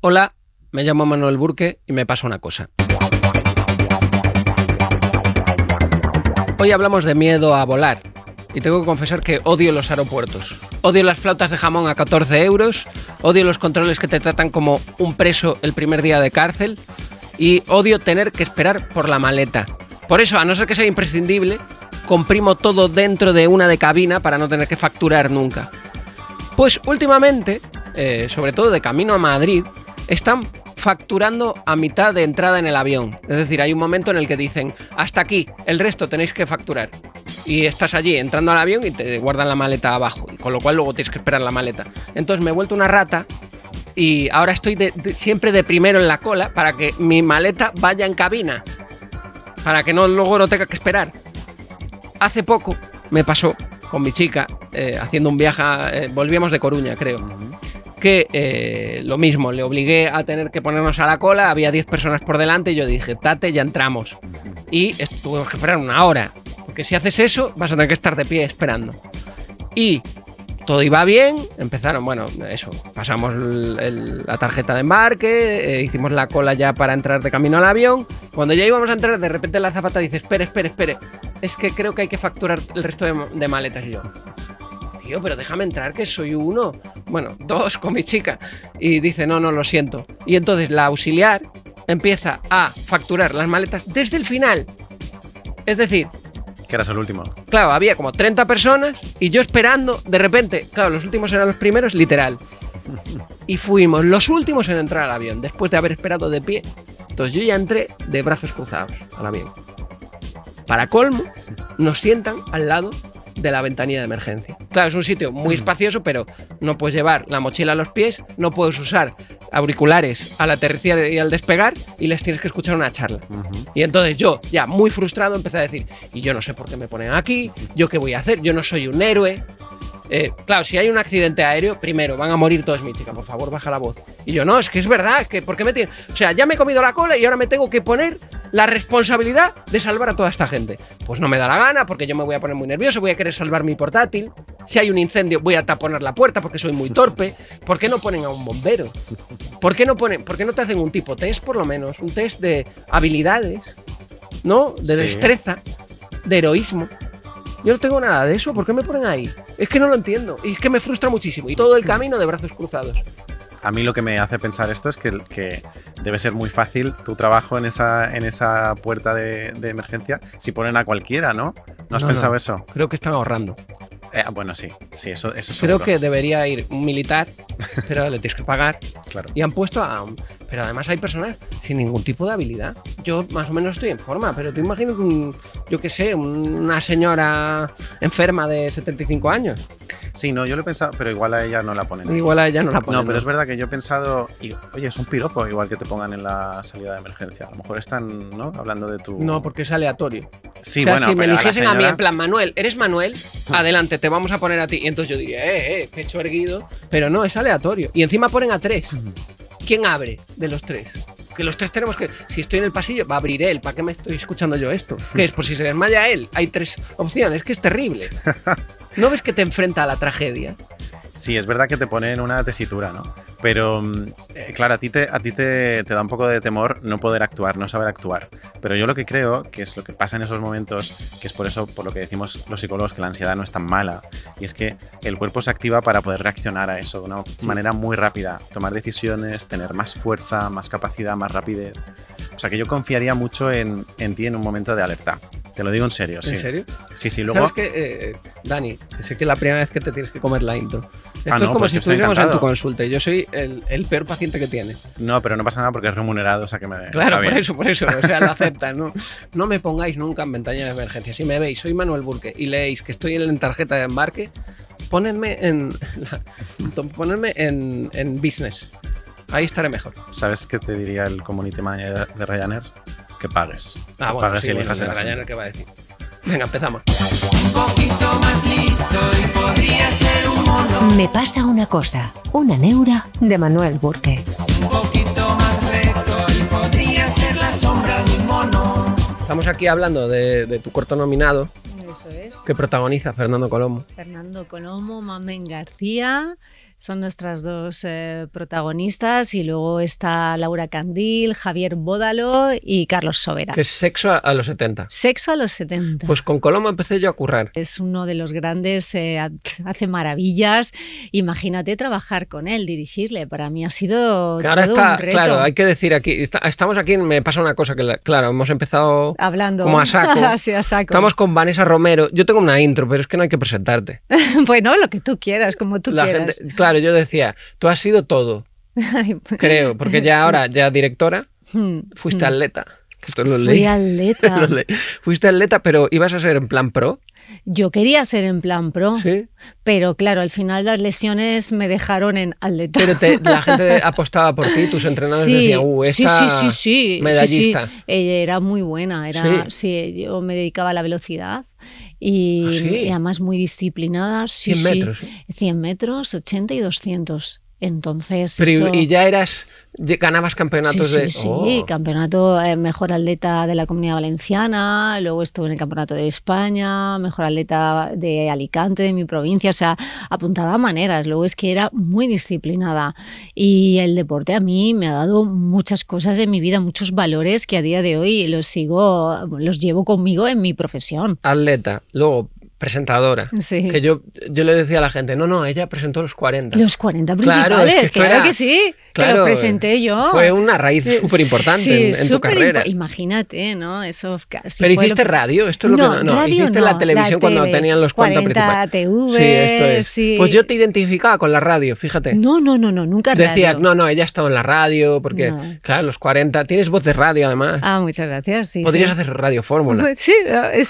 Hola, me llamo Manuel Burke y me pasa una cosa. Hoy hablamos de miedo a volar y tengo que confesar que odio los aeropuertos. Odio las flautas de jamón a 14 euros, odio los controles que te tratan como un preso el primer día de cárcel y odio tener que esperar por la maleta. Por eso, a no ser que sea imprescindible, comprimo todo dentro de una de cabina para no tener que facturar nunca. Pues últimamente, sobre todo de camino a Madrid, están facturando a mitad de entrada en el avión. Es decir, hay un momento en el que dicen hasta aquí, el resto tenéis que facturar. Y estás allí entrando al avión y te guardan la maleta abajo, y con lo cual luego tienes que esperar la maleta. Entonces me he vuelto una rata y ahora estoy siempre de primero en la cola para que mi maleta vaya en cabina, para que luego no tenga que esperar. Hace poco me pasó con mi chica, haciendo un viaje, volvíamos de Coruña, creo, que lo mismo, le obligué a tener que ponernos a la cola, había 10 personas por delante y yo dije, tate, ya entramos. Y tuvimos que esperar una hora, porque si haces eso vas a tener que estar de pie esperando. Y todo iba bien, empezaron, pasamos la tarjeta de embarque, hicimos la cola ya para entrar de camino al avión. Cuando ya íbamos a entrar, de repente la azafata dice, espere, es que creo que hay que facturar el resto de maletas. Y yo, tío, pero déjame entrar, que soy uno. Bueno, 2 con mi chica. Y dice, no, lo siento. Y entonces la auxiliar empieza a facturar las maletas desde el final. Es decir, que eras el último. Claro, había como 30 personas y yo esperando, de repente, claro, los últimos eran los primeros, literal. Y fuimos los últimos en entrar al avión, después de haber esperado de pie. Entonces yo ya entré de brazos cruzados al avión. Para colmo, nos sientan al lado de la ventanilla de emergencia. Claro, es un sitio muy espacioso, pero no puedes llevar la mochila a los pies, no puedes usar auriculares al aterrizar y al despegar y les tienes que escuchar una charla. Y entonces yo, ya muy frustrado, empecé a decir, y yo no sé por qué me ponen aquí, yo qué voy a hacer, yo no soy un héroe. Claro, si hay un accidente aéreo, primero van a morir todos, mi chica, por favor, baja la voz. Y yo, no, es que es verdad, que ¿por qué me tienen? O sea, ya me he comido la cola y ahora me tengo que poner la responsabilidad de salvar a toda esta gente. Pues no me da la gana, porque yo me voy a poner muy nervioso, voy a querer salvar mi portátil. Si hay un incendio, voy a taponar la puerta porque soy muy torpe. ¿Por qué no ponen a un bombero? ¿Por qué no te hacen un tipo test, por lo menos? Un test de habilidades, ¿no? De destreza, de heroísmo. Yo no tengo nada de eso, ¿por qué me ponen ahí? Es que no lo entiendo, y es que me frustra muchísimo. Y todo el camino de brazos cruzados. A mí lo que me hace pensar esto es que debe ser muy fácil tu trabajo en esa puerta de emergencia si ponen a cualquiera, ¿no? ¿No has pensado eso? Creo que están ahorrando. Bueno, sí, eso seguro. Creo que debería ir un militar, pero le tienes que pagar. Claro. Y han puesto pero además hay personas sin ningún tipo de habilidad. Yo más o menos estoy en forma, pero tú imaginas una señora enferma de 75 años. Sí, no, yo lo he pensado, pero igual a ella no la ponen. No, pero es verdad que yo he pensado, oye, es un piropo igual que te pongan en la salida de emergencia. A lo mejor están, ¿no?, hablando de tu... No, porque es aleatorio. Sí, o sea, bueno, si me eligiesen señora... a mí en plan, Manuel, ¿eres Manuel? Adelante, te vamos a poner a ti. Y entonces yo diría, pecho erguido. Pero no, es aleatorio. Y encima ponen a 3. ¿Quién abre de los 3? Que los 3 tenemos que... Si estoy en el pasillo, va a abrir él. ¿Para qué me estoy escuchando yo esto? ¿Qué es? Por si se desmaya él. Hay 3 opciones. Que es terrible. ¿No ves que te enfrenta a la tragedia? Sí, es verdad que te pone en una tesitura, ¿no? Pero, claro, a ti te da un poco de temor no poder actuar, no saber actuar. Pero yo lo que creo que es lo que pasa en esos momentos, que es por eso, por lo que decimos los psicólogos, que la ansiedad no es tan mala, y es que el cuerpo se activa para poder reaccionar a eso de una manera muy rápida, tomar decisiones, tener más fuerza, más capacidad, más rapidez. O sea que yo confiaría mucho en ti en un momento de alerta. Te lo digo en serio, sí. ¿En serio? Sí, luego... ¿Sabes qué, Dani? Que sé que es la primera vez que te tienes que comer la intro. Esto no, es como pues si estuviéramos en tu consulta y yo soy el peor paciente que tiene. No, pero no pasa nada porque es remunerado, o sea que me... Claro, por eso, o sea, lo aceptan, ¿no? No me pongáis nunca en ventanilla de emergencia. Si me veis, soy Manuel Burke y leéis que estoy en tarjeta de embarque, ponedme en business. Ahí estaré mejor. ¿Sabes qué te diría el community manager de Ryanair? Que pagues. Bueno, pagues sí, y elijas el Ryanair, ¿qué va a decir? Venga, empezamos. Un poquito más listo y podría ser un mono. Me pasa una cosa, una neura de Manuel Burke. Un poquito más recto y podría ser la sombra de un mono. Estamos aquí hablando de tu corto nominado. Eso es. Que protagoniza Fernando Colomo. Fernando Colomo, Mamen García. Son nuestras dos protagonistas y luego está Laura Candil, Javier Bódalo y Carlos Sobera. Que es Sexo a los 70. Sexo a los 70. Pues con Coloma empecé yo a currar. Es uno de los grandes, hace maravillas. Imagínate trabajar con él, dirigirle. Para mí ha sido Que ahora todo está, un reto. claro, hay que decir aquí, estamos aquí, me pasa una cosa que, claro, hemos empezado Hablando como a saco. así a saco. Estamos con Vanessa Romero. Yo tengo una intro, pero es que no hay que presentarte. Bueno, lo que tú quieras, como tú La quieras. gente, claro, yo decía, tú has sido todo, creo, porque ya ahora, ya directora, fuiste atleta. Esto lo leí. Fui atleta. Lo leí. Fuiste atleta, pero ibas a ser en plan pro. Yo quería ser en plan pro, Sí. pero claro, al final las lesiones me dejaron en atleta. Pero la gente apostaba por ti, tus entrenadores decían, esta sí, medallista. sí. Ella era muy buena, sí, yo me dedicaba a la velocidad y, ¿Ah, sí? y además muy disciplinada. 100 metros, ¿eh? 100 metros, 80 y 200. Entonces, Pero eso... y ya ganabas campeonatos Sí, de... sí, campeonato mejor atleta de la Comunidad Valenciana, luego estuve en el campeonato de España, mejor atleta de Alicante, de mi provincia, o sea, apuntaba maneras, luego es que era muy disciplinada y el deporte a mí me ha dado muchas cosas en mi vida, muchos valores que a día de hoy los llevo conmigo en mi profesión. Atleta, luego presentadora, Sí. que yo le decía a la gente, no, ella presentó los 40. Los 40 Claro, principales, es que esto claro era- que sí, que claro, lo presenté yo. Fue una raíz súper importante Sí, en tu súper carrera. Imagínate, ¿no? Eso casi Pero fue hiciste radio, esto es lo que no, radio hiciste no, la televisión cuando tele, tenían los 40 principales. TV, sí, esto es. sí. Pues yo te identificaba con la radio, fíjate. No, nunca Decías, radio. no, ella ha estado en la radio, porque, No. claro, los 40, tienes voz de radio además. Ah, muchas gracias, sí. Podrías sí. hacer radio fórmula. Sí,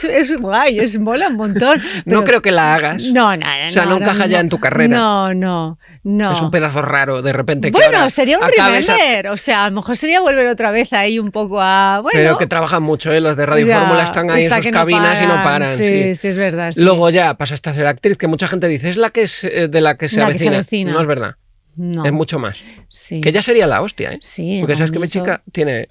es guay, mola un montón. No pero- creo que la hagas. No. O sea, no encaja ya en tu carrera. No. Es un pedazo raro, de repente. Que Bueno, ahora sería un acabes remember, o sea, a lo mejor sería volver otra vez ahí un poco a... Bueno, Pero que trabajan mucho, ¿eh? Los de Radio ya, Fórmula están ahí en está sus que no cabinas y no paran. Sí, es verdad. Sí. Luego ya pasaste a ser actriz, que mucha gente dice, es la que es de la que se La que se avecina. avecina. No es verdad, No. es mucho más. Sí. Que ya sería la hostia, ¿eh? Sí, Porque a sabes que mí mi eso- chica tiene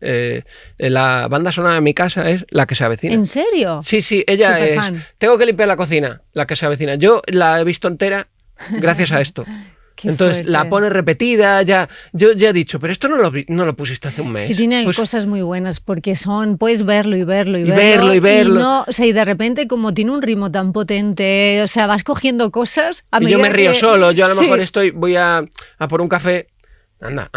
la banda sonora de mi casa es La que se avecina. ¿En serio? Sí, ella es. Superfan. Tengo que limpiar la cocina, La que se avecina. Yo la he visto entera gracias a esto. Qué Entonces fuerte. la pone repetida, yo ya he dicho, pero esto no lo pusiste hace un mes. Es que tiene Pues, cosas muy buenas porque puedes verlo y verlo y Y verlo. verlo. Y no, o sea, y de repente como tiene un ritmo tan potente, o sea, vas cogiendo cosas a y medida yo me río que- solo, yo a lo Sí. mejor voy a por un café, anda.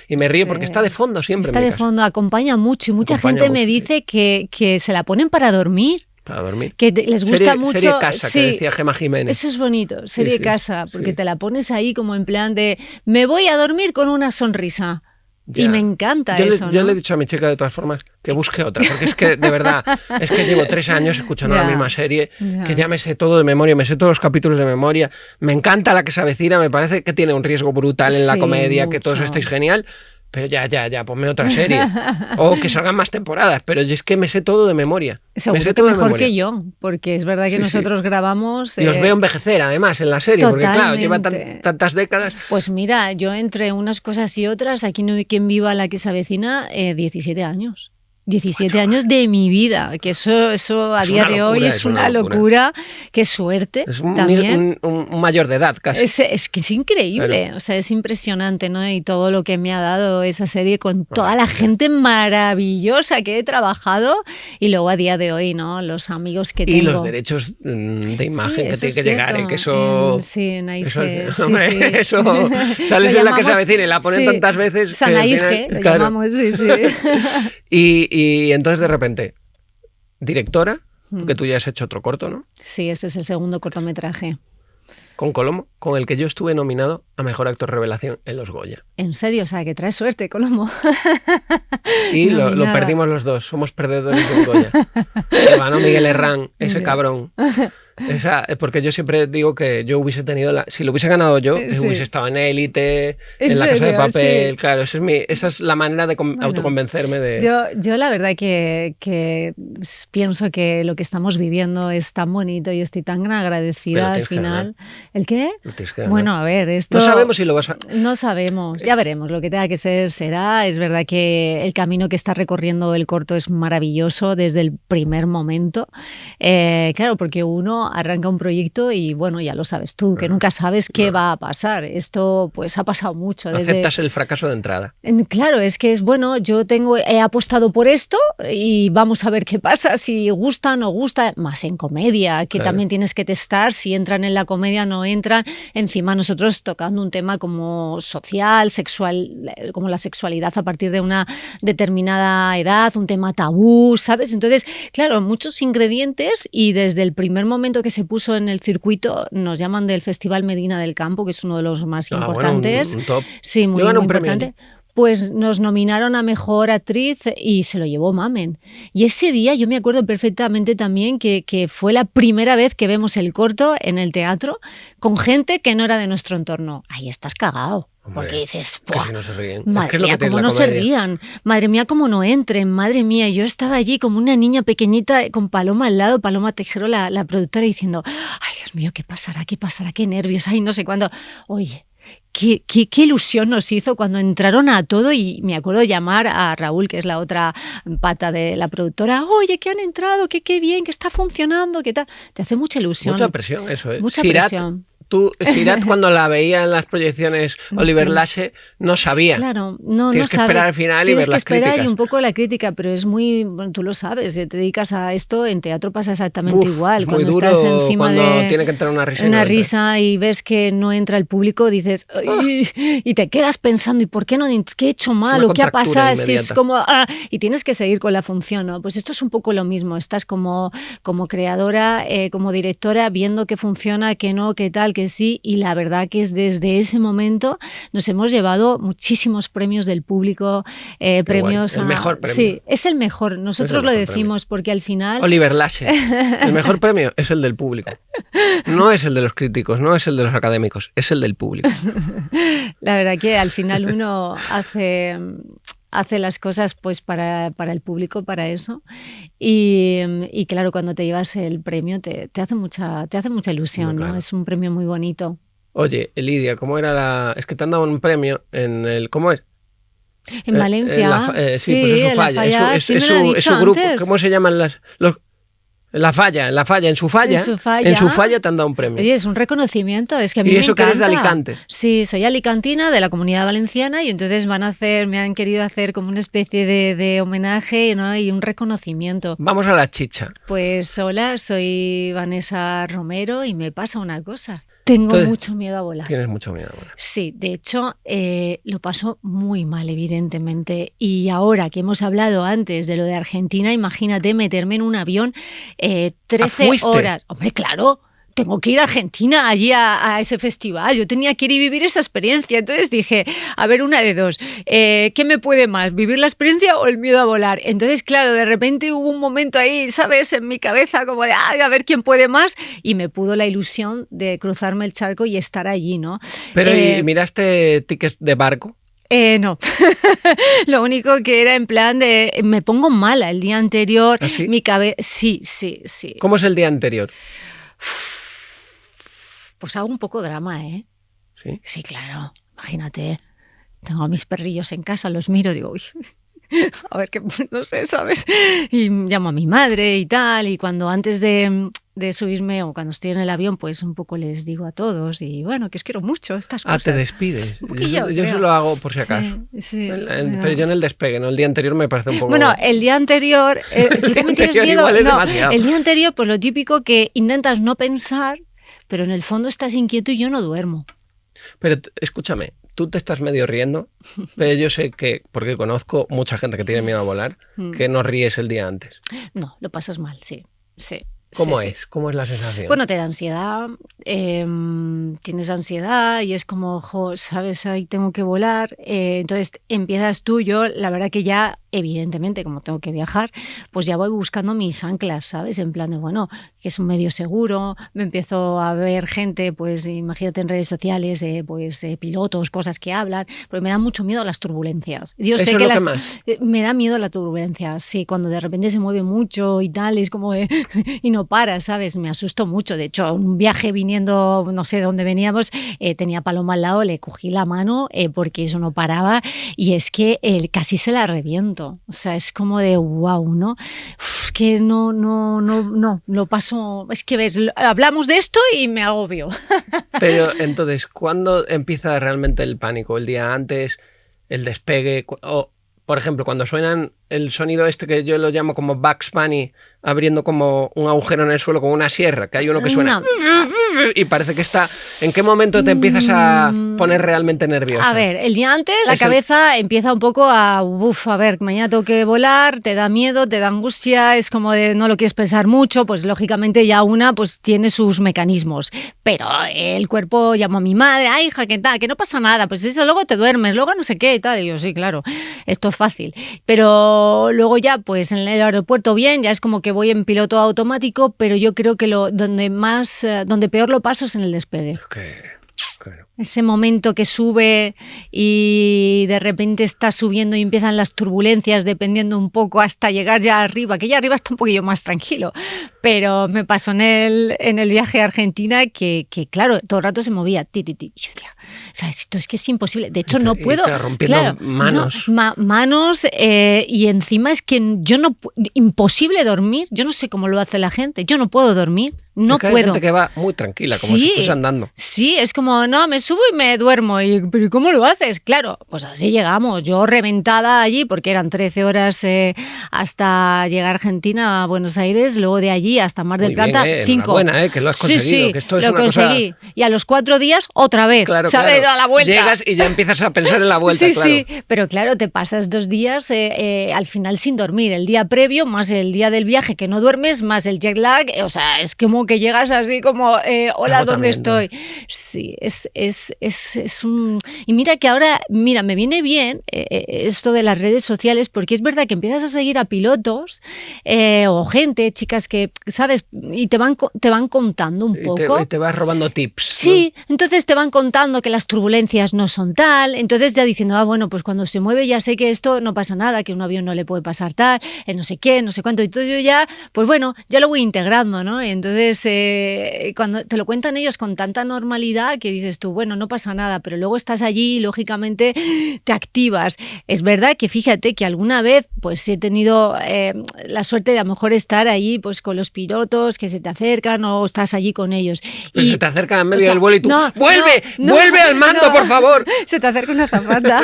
Y me río Sí. porque está de fondo siempre. Está en mi de casa, fondo, acompaña mucho y mucha Acompaña gente me mucho, sí. dice que se la ponen para dormir. para dormir. Que les gusta mucho. Serie casa, sí, que decía Gemma Jiménez. eso es bonito, serie sí, casa, porque sí. te la pones ahí como en plan de me voy a dormir con una sonrisa. Ya. Y me encanta yo eso. yo ¿no? le he dicho a mi chica de todas formas que busque otra, porque es que de verdad, es que llevo 3 años escuchando Ya. la misma serie, Ya. que ya me sé todo de memoria, me sé todos los capítulos de memoria, me encanta La que se avecina, me parece que tiene un riesgo brutal en la Sí, comedia, que todos mucho. estáis genial, pero ya, ponme otra serie. O que salgan más temporadas, pero yo es que me sé todo de memoria. Seguro me sé que todo de mejor memoria. que yo, porque es verdad que Sí, sí. nosotros grabamos... Y os veo envejecer además en la serie, porque claro, lleva Totalmente. tantas décadas. Pues mira, yo entre unas cosas y otras, aquí no hay quien viva La que se avecina, 17 años. 17 años de mi vida, que eso a Es día una de hoy locura, es una locura, qué suerte Es un también. mayor de edad casi. Es que es increíble, o sea, es impresionante, ¿no? Y todo lo que me ha dado esa serie con toda la gente maravillosa que he trabajado y luego a día de hoy, ¿no? Los amigos que Y tengo. los derechos de imagen Sí, que eso tiene es que llegar, cierto. que eso... Sí, en Eso, Aisge, sí, hombre, sí. eso Lo sales en La que se llamamos- avecina y la ponen sí, tantas veces. que San al Aisge, final- lo claro. llamamos, sí, sí. Y entonces de repente, directora, porque tú ya has hecho otro corto, ¿no? Sí, este es el segundo cortometraje. Con Colomo, con el que yo estuve nominado a Mejor Actor Revelación en los Goya. En serio, o sea, que traes suerte, Colombo. Y lo Nominada. perdimos los dos, somos perdedores de un Goya. Lo ganó Miguel Herrán, ese cabrón. Porque yo siempre digo que yo hubiese tenido si lo hubiese ganado yo, Sí. hubiese estado en Élite, ¿En en La Casa de serio? Papel, Sí. claro, esa es la manera de autoconvencerme de... Yo la verdad que pienso que lo que estamos viviendo es tan bonito y estoy tan Pero agradecida al tienes que final. ¿El qué? Lo tienes que ganar. Bueno, a ver, esto... No sabemos si lo vas a... No sabemos, ya veremos, lo que tenga que ser será. Es verdad que el camino que está recorriendo el corto es maravilloso desde el primer momento. Claro, porque uno uno arranca un proyecto y bueno, ya lo sabes tú, que nunca sabes qué va a pasar. Esto pues ha pasado mucho. Aceptas el fracaso de entrada. Claro, es que es bueno, he apostado por esto y vamos a ver qué pasa, si gusta o no gusta, más en comedia, que también tienes que testar si entran en la comedia, no entran. Encima nosotros tocando un tema como social, sexual, como la sexualidad a partir de una determinada edad, un tema tabú, ¿sabes? Entonces, claro, muchos ingredientes y desde el primer momento que se puso en el circuito nos llaman del Festival Medina del Campo, que es uno de los más importantes. Bueno, un top. Sí, muy un importante. Premio. Pues nos nominaron a Mejor Actriz y se lo llevó Mamen. Y ese día yo me acuerdo perfectamente también que fue la primera vez que vemos el corto en el teatro con gente que no era de nuestro entorno. Ahí estás cagado. Porque dices, casi no se ríen. Madre mía, cómo no se rían. Madre mía, cómo no entren. Madre mía, yo estaba allí como una niña pequeñita con Paloma al lado, Paloma Tejero, la productora, diciendo, ay, Dios mío, ¿qué pasará? ¿Qué pasará? Qué nervios. Ay, no sé cuándo. Oye, qué ilusión nos hizo cuando entraron a todo y me acuerdo llamar a Raúl, que es la otra pata de la productora. Oye, que han entrado, qué bien, que está funcionando, qué tal. Te hace mucha ilusión. Mucha presión, eso es. Mucha presión. Sirat, cuando la veía en las proyecciones Oliver Lache, no sabía. Claro, no Tienes que sabes. esperar al final y ver las críticas. Tienes que esperar y un poco la crítica, pero es muy, bueno, tú lo sabes, te dedicas a esto, en teatro pasa exactamente igual. Muy cuando duro, estás encima cuando tiene que entrar una risa. Y ves que no entra el público, dices, "Ay", y te quedas pensando, ¿y por qué no? ¿Qué he hecho mal? ¿O qué ha pasado? Si es como, y tienes que seguir con la función, ¿no? Pues esto es un poco lo mismo, estás como creadora, como directora, viendo qué funciona, qué no, qué tal, qué sí, y la verdad que es desde ese momento nos hemos llevado muchísimos premios del público, premios el mejor premio. Sí, es el mejor, nosotros lo decimos porque al final... Oliver Lache, el mejor premio es el del público, no es el de los críticos, no es el de los académicos, es el del público. La verdad que al final uno hace las cosas pues para el público, para eso, y claro, cuando te llevas el premio te hace mucha ilusión, claro. ¿No? Es un premio muy bonito. Oye, Lidia, ¿cómo era es que te han dado un premio en el... ¿Cómo es? En Valencia. Sí, pues es su falla. Es su grupo. ¿Cómo se llaman La falla, en su falla te han dado un premio. Oye, es un reconocimiento, es que a mí me encanta. ¿Y eso que eres de Alicante? Sí, soy alicantina, de la Comunidad Valenciana, y entonces me han querido hacer como una especie de homenaje, ¿no? Y un reconocimiento. Vamos a la chicha. Pues hola, soy Vanessa Romero y me pasa una cosa. Tengo mucho miedo a volar. Tienes mucho miedo a volar. Sí, de hecho, lo paso muy mal, evidentemente. Y ahora que hemos hablado antes de lo de Argentina, imagínate meterme en un avión 13 horas. Hombre, claro. Tengo que ir a Argentina, allí a ese festival. Yo tenía que ir y vivir esa experiencia. Entonces dije, a ver, una de dos. ¿Qué me puede más? ¿Vivir la experiencia o el miedo a volar? Entonces, claro, de repente hubo un momento ahí, ¿sabes? En mi cabeza como de, a ver quién puede más. Y me pudo la ilusión de cruzarme el charco y estar allí, ¿no? Pero ¿y miraste tickets de barco? No, lo único que era en plan de me pongo mala el día anterior. ¿Ah, sí? Mi cabeza, sí. ¿Cómo es el día anterior? Pues hago un poco drama, ¿eh? Sí. Sí, claro. Imagínate, tengo a mis perrillos en casa, los miro, digo, uy, a ver qué, no sé, ¿sabes? Y llamo a mi madre y tal, y cuando antes de subirme o cuando estoy en el avión, pues un poco les digo a todos y bueno, que os quiero mucho, estas cosas. Te despides. Yo se lo hago por si acaso. Sí, pero yo en el despegue, ¿no? El día anterior me parece un poco... Bueno, el día anterior... ¿tú también tienes miedo? No, el día anterior, pues lo típico que intentas no pensar, pero en el fondo estás inquieto y yo no duermo. Pero escúchame, tú te estás medio riendo, pero yo sé que, porque conozco mucha gente que tiene miedo a volar, que no ríes el día antes. No, lo pasas mal, sí. ¿Cómo es? Sí. ¿Cómo es la sensación? Bueno, te da ansiedad, tienes ansiedad y es como, ¿sabes? Ahí tengo que volar. Entonces empiezas tú, yo la verdad que ya, evidentemente, como tengo que viajar, pues ya voy buscando mis anclas, ¿sabes? En plan de, bueno, que es un medio seguro, me empiezo a ver gente, pues imagínate en redes sociales, pilotos, cosas que hablan, porque me da mucho miedo las turbulencias. Yo sé que me da miedo la turbulencia, sí, cuando de repente se mueve mucho y tal, es como de, y no para, ¿sabes? Me asusto mucho. De hecho, un viaje viniendo, no sé de dónde veníamos, tenía Paloma al lado, le cogí la mano porque eso no paraba y es que casi se la reviento. momento. O sea, es como de wow, ¿no? Uf, que no, lo paso... Es que ves, hablamos de esto y me agobio. Pero entonces, ¿cuándo empieza realmente el pánico? ¿El día antes? ¿El despegue? O, por ejemplo, cuando suenan el sonido este que yo lo llamo como Bugs Bunny, abriendo como un agujero en el suelo con una sierra, que hay uno que suena y parece que está... ¿En qué momento te empiezas a poner realmente nerviosa? A ver, el día antes la cabeza empieza un poco a ver, mañana tengo que volar, te da miedo, te da angustia, es como de no lo quieres pensar mucho, pues lógicamente ya una pues tiene sus mecanismos, pero el cuerpo llama a mi madre, ay hija, ¿qué tal? Que no pasa nada, pues eso, luego te duermes, luego no sé qué y tal, y yo sí, claro, esto es fácil, pero luego ya pues en el aeropuerto bien, ya es como que voy en piloto automático, pero yo creo que donde peor lo paso es en el despegue. Claro. Ese momento que sube y de repente está subiendo y empiezan las turbulencias dependiendo un poco hasta llegar ya arriba, que ya arriba está un poquillo más tranquilo, pero me pasó en el viaje a Argentina que claro, todo el rato se movía, Y yo decía, o sea, esto es que es imposible, de hecho no puedo, rompiendo manos, manos y encima es que imposible dormir, yo no sé cómo lo hace la gente, yo no puedo dormir. No puedo. Hay gente que va muy tranquila, como si estás andando. Sí, es como, no, me subo y me duermo. ¿Pero cómo lo haces? Claro, pues así llegamos. Yo reventada allí, porque eran 13 horas hasta llegar a Argentina, a Buenos Aires, luego de allí hasta Mar del Plata, 5. Buena, que lo has conseguido. Sí, que esto es lo una conseguí. Cosa... Y a los 4 días, otra vez, claro, ¿sabes? A la vuelta. Llegas y ya empiezas a pensar en la vuelta, sí, claro. Sí, pero claro, te pasas 2 días al final sin dormir. El día previo, más el día del viaje que no duermes, más el jet lag. O sea, es como que llegas así como, hola, ¿dónde estoy? Sí, es un... Y mira que ahora, me viene bien esto de las redes sociales, porque es verdad que empiezas a seguir a pilotos o gente, chicas que, ¿sabes? Y te van contando un poco. Y te vas robando tips. Sí, ¿no? entonces te van contando que las turbulencias no son tal, entonces ya diciendo, bueno, pues cuando se mueve ya sé que esto no pasa nada, que a un avión no le puede pasar tal, no sé qué, no sé cuánto, y todo yo ya, pues bueno, ya lo voy integrando, ¿no? Y entonces cuando te lo cuentan ellos con tanta normalidad que dices tú, bueno, no pasa nada, pero luego estás allí y lógicamente te activas. Es verdad que fíjate que alguna vez pues he tenido la suerte de a lo mejor estar allí pues con los pilotos que se te acercan o estás allí con ellos. Y se te acercan en medio del vuelo y tú, ¡vuelve al mando, por favor! Se te acerca una azafata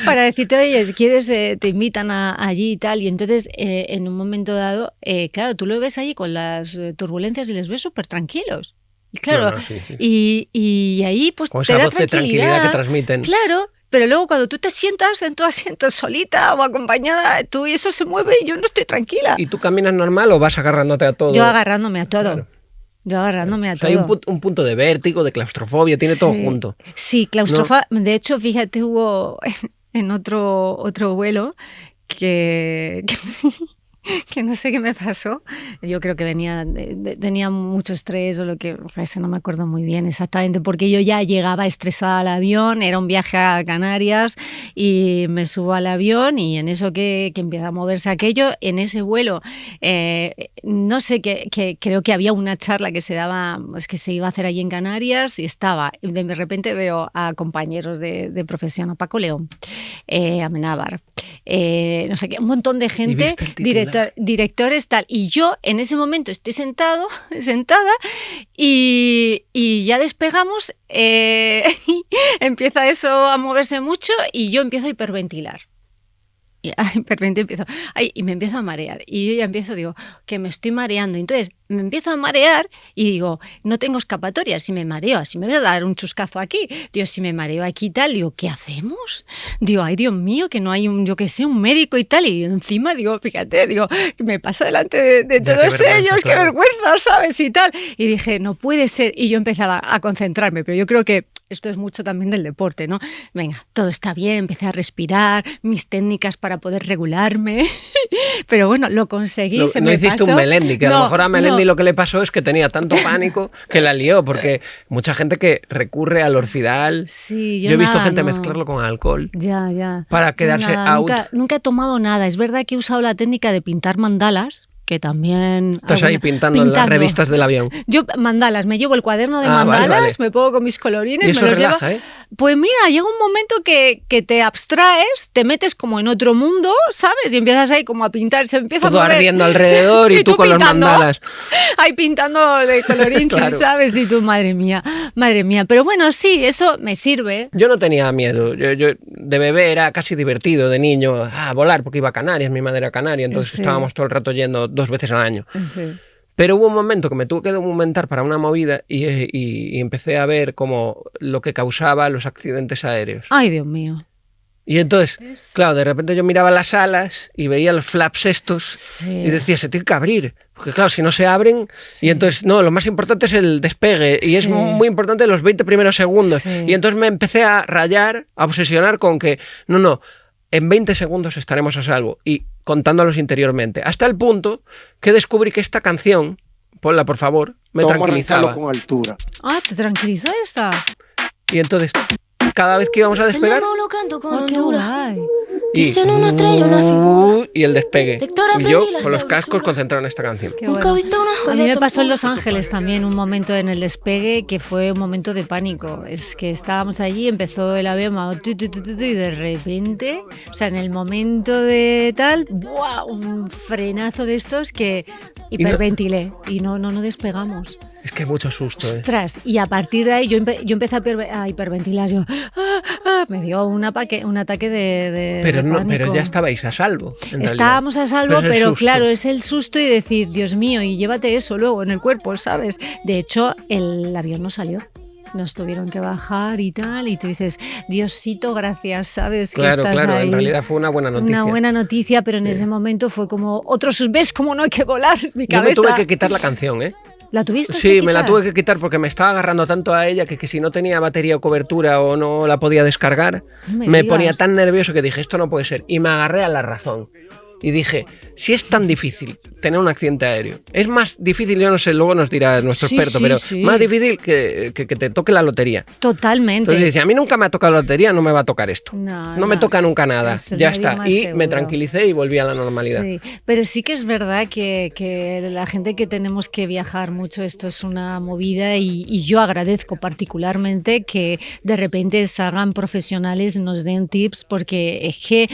para decirte, oye, ¿quieres? Te invitan allí y tal. Y entonces, en un momento dado, claro, tú lo ves allí con las turbulencias y les ves súper tranquilos. Claro, sí. Y ahí pues con te esa da voz de tranquilidad que transmiten. Claro, pero luego cuando tú te sientas en tu asiento solita o acompañada, tú y eso se mueve y yo no estoy tranquila. ¿Y tú caminas normal o vas agarrándote a todo? Yo agarrándome a todo. Claro. Yo agarrándome a todo. Hay un punto de vértigo, de claustrofobia, tiene todo junto. Sí, claustrofobia. ¿No? De hecho, fíjate, hubo en otro vuelo que no sé qué me pasó. Yo creo que tenía mucho estrés o lo que fuese, no me acuerdo muy bien exactamente, porque yo ya llegaba estresada al avión, era un viaje a Canarias y me subo al avión y en eso que empieza a moverse aquello, en ese vuelo, no sé, que creo que había una charla que se daba, es que se iba a hacer allí en Canarias y de repente veo a compañeros de profesión, a Paco León, a Amenábar, no sé qué, un montón de gente, directores tal, y yo en ese momento estoy sentada y ya despegamos, empieza eso a moverse mucho y yo empiezo a hiperventilar. Y me empiezo a marear y yo ya digo que me estoy mareando, entonces me empiezo a marear y digo, no tengo escapatoria, si me mareo, así me voy a dar un chuscazo aquí, digo, si me mareo aquí y tal, digo, ¿qué hacemos? Digo, ay Dios mío, que no hay un médico y tal, y encima digo, fíjate, digo, me pasa delante de todos ellos, qué vergüenza, ¿sabes? Y tal, y dije, no puede ser, y yo empezaba a concentrarme, pero yo creo que esto es mucho también del deporte, ¿no? Venga, todo está bien, empecé a respirar, mis técnicas para poder regularme, pero bueno, lo conseguí, se me pasó. No hiciste un Melendi, que a lo mejor a Melendi lo que le pasó es que tenía tanto pánico que la lió, porque mucha gente que recurre al Orfidal, sí, yo he visto gente mezclarlo con alcohol ya para quedarse out. Nunca he tomado nada, es verdad que he usado la técnica de pintar mandalas, que también... Estás ahí pintando en las revistas del avión. Yo mandalas, me llevo el cuaderno de mandalas, vale. me pongo con mis colorines, Y eso me los relaja, llevo. ¿eh? Pues mira, llega un momento que te abstraes, te metes como en otro mundo, ¿sabes? Y empiezas ahí como a pintar, se empieza Todo a mover. ardiendo alrededor y tú con los pintando, mandalas. Ahí pintando de colorín, Claro. ¿sabes? Y tú, madre mía. Pero bueno, sí, eso me sirve. Yo no tenía miedo. Yo de bebé era casi divertido, de niño, volar, porque iba a Canarias, mi madre era canaria, entonces Sí. estábamos todo el rato yendo 2 veces al año. Sí. Pero hubo un momento que me tuve que documentar para una movida y empecé a ver como lo que causaba los accidentes aéreos. Ay, Dios mío. Y entonces, claro, de repente yo miraba las alas y veía los flaps estos Sí. y decía, se tiene que abrir. Porque claro, si no se abren, Sí. y entonces, no, lo más importante es el despegue y es Sí. muy importante los 20 primeros segundos. Sí. Y entonces me empecé a rayar, a obsesionar con que, no, en 20 segundos estaremos a salvo. Y contándolos interiormente. Hasta el punto que descubrí que esta canción, ponla por favor, me Vamos a tranquilizaba. arrancarlo con altura. Ah, ¿te tranquilizó esta? Y entonces, cada vez que íbamos a despegar, Oh, qué guay. y, Dicen una estrella, una figura. y el despegue. De Héctor Y yo, aprendí la con los sabrosura. cascos, concentrado en esta canción. Qué Nunca he bueno. visto una A joya mí me tan pasó en pura. Los Ángeles también un momento en el despegue que fue un momento de pánico. Es que estábamos allí, empezó el avión y de repente, o sea, en el momento de tal, ¡buah! Un frenazo de estos que hiperventilé y no despegamos. Es que hay mucho susto, ¿eh? Ostras, y a partir de ahí yo empecé a hiperventilar. Yo, me dio un ataque de Pero pánico. ya estabais a salvo. en realidad. Estábamos a salvo, es el pero susto. claro, es el susto y decir, Dios mío, y llévate eso luego en el cuerpo, ¿sabes? De hecho, el avión no salió. Nos tuvieron que bajar y tal, y tú dices, Diosito, gracias, ¿sabes? Claro, que estás ahí. en realidad fue una buena noticia. Una buena noticia, pero en ese momento fue como ¿ves cómo no hay que volar? Mi Yo cabeza. me tuve que quitar la canción, ¿eh? ¿La tuviste Sí, que me la quitar? tuve que quitar porque me estaba agarrando tanto a ella que si no tenía batería o cobertura o no la podía descargar, No me me digas. ponía tan nervioso que dije, esto no puede ser. Y me agarré a la razón. Y dije, si es tan difícil tener un accidente aéreo, es más difícil, yo no sé, luego nos dirá nuestro Sí, experto, sí, pero sí. más difícil que te toque la lotería. Totalmente. Entonces, si a mí nunca me ha tocado la lotería, no me va a tocar esto. No, me toca nunca nada. Es el Ya medio está. más Y seguro. me tranquilicé y volví a la normalidad. Sí, pero sí que es verdad que la gente que tenemos que viajar mucho, esto es una movida y yo agradezco particularmente que de repente salgan profesionales, nos den tips, porque es que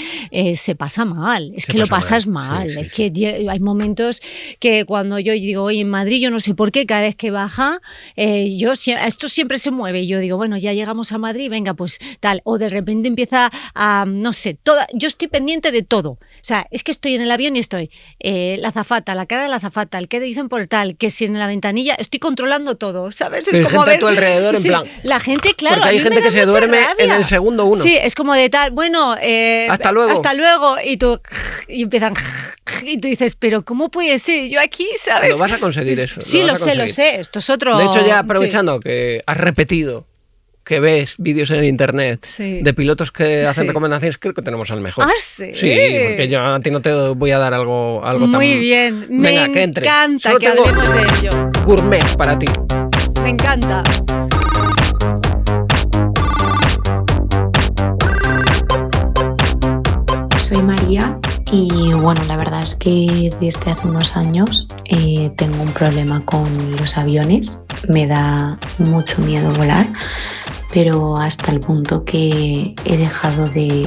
se pasa mal, es Se que lo pasa pasas mal, mal, sí, sí, es que hay momentos que cuando yo digo, oye, en Madrid yo no sé por qué, cada vez que baja, esto siempre se mueve y yo digo, bueno, ya llegamos a Madrid, venga, pues tal, o de repente empieza a, no sé, yo estoy pendiente de todo, o sea, es que estoy en el avión y estoy, la azafata, la cara de la azafata, el que dicen por tal, que si en la ventanilla, estoy controlando todo, ¿sabes? Pero hay gente a tu alrededor en sí, plan, la gente, claro, porque a hay mí gente me da que se mucha duerme rabia. en el segundo uno. Sí, es como de tal, bueno, Hasta luego. Hasta luego, y tú, y empiezan, y tú dices, pero ¿cómo puede ser? Yo aquí, ¿sabes? Lo vas a conseguir eso. Sí, lo lo vas a sé, conseguir. esto es otro... De hecho, ya sí. aprovechando que has repetido que ves vídeos en internet Sí. de pilotos que hacen Sí. recomendaciones, creo que tenemos al mejor. Ah, ¿sí? Sí, porque yo a ti no te voy a dar algo tan... Muy bien, Venga, me que entre. encanta Solo que tengo hablemos de ello. gourmet para ti. Me encanta. Soy María y bueno, la verdad es que desde hace unos años tengo un problema con los aviones. Me da mucho miedo volar, pero hasta el punto que he dejado de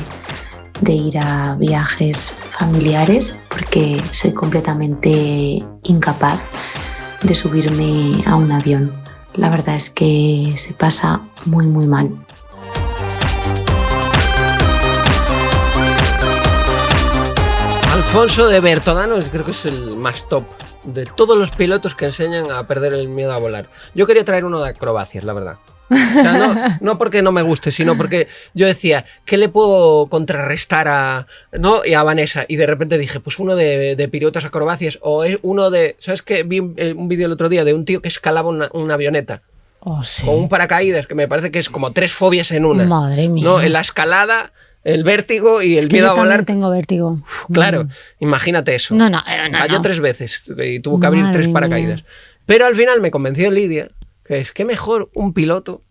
ir a viajes familiares porque soy completamente incapaz de subirme a un avión. La verdad es que se pasa muy muy mal. Alfonso de Bertodano creo que es el más top de todos los pilotos que enseñan a perder el miedo a volar. Yo quería traer uno de acrobacias, la verdad. O sea, no porque no me guste, sino porque yo decía, ¿qué le puedo contrarrestar a Vanessa? Y de repente dije, pues uno de pilotos acrobacias o es uno de... ¿Sabes qué? Vi un vídeo el otro día de un tío que escalaba una avioneta. Oh, sí. Con un paracaídas, que me parece que es como 3 fobias en una. Madre mía. ¿No? En la escalada, el vértigo y el Es que miedo yo a volar. también tengo vértigo. Claro, imagínate eso. No. Falló 3 veces y tuvo que abrir Madre 3 mía. paracaídas. Pero al final me convenció Lidia, que es que mejor un piloto,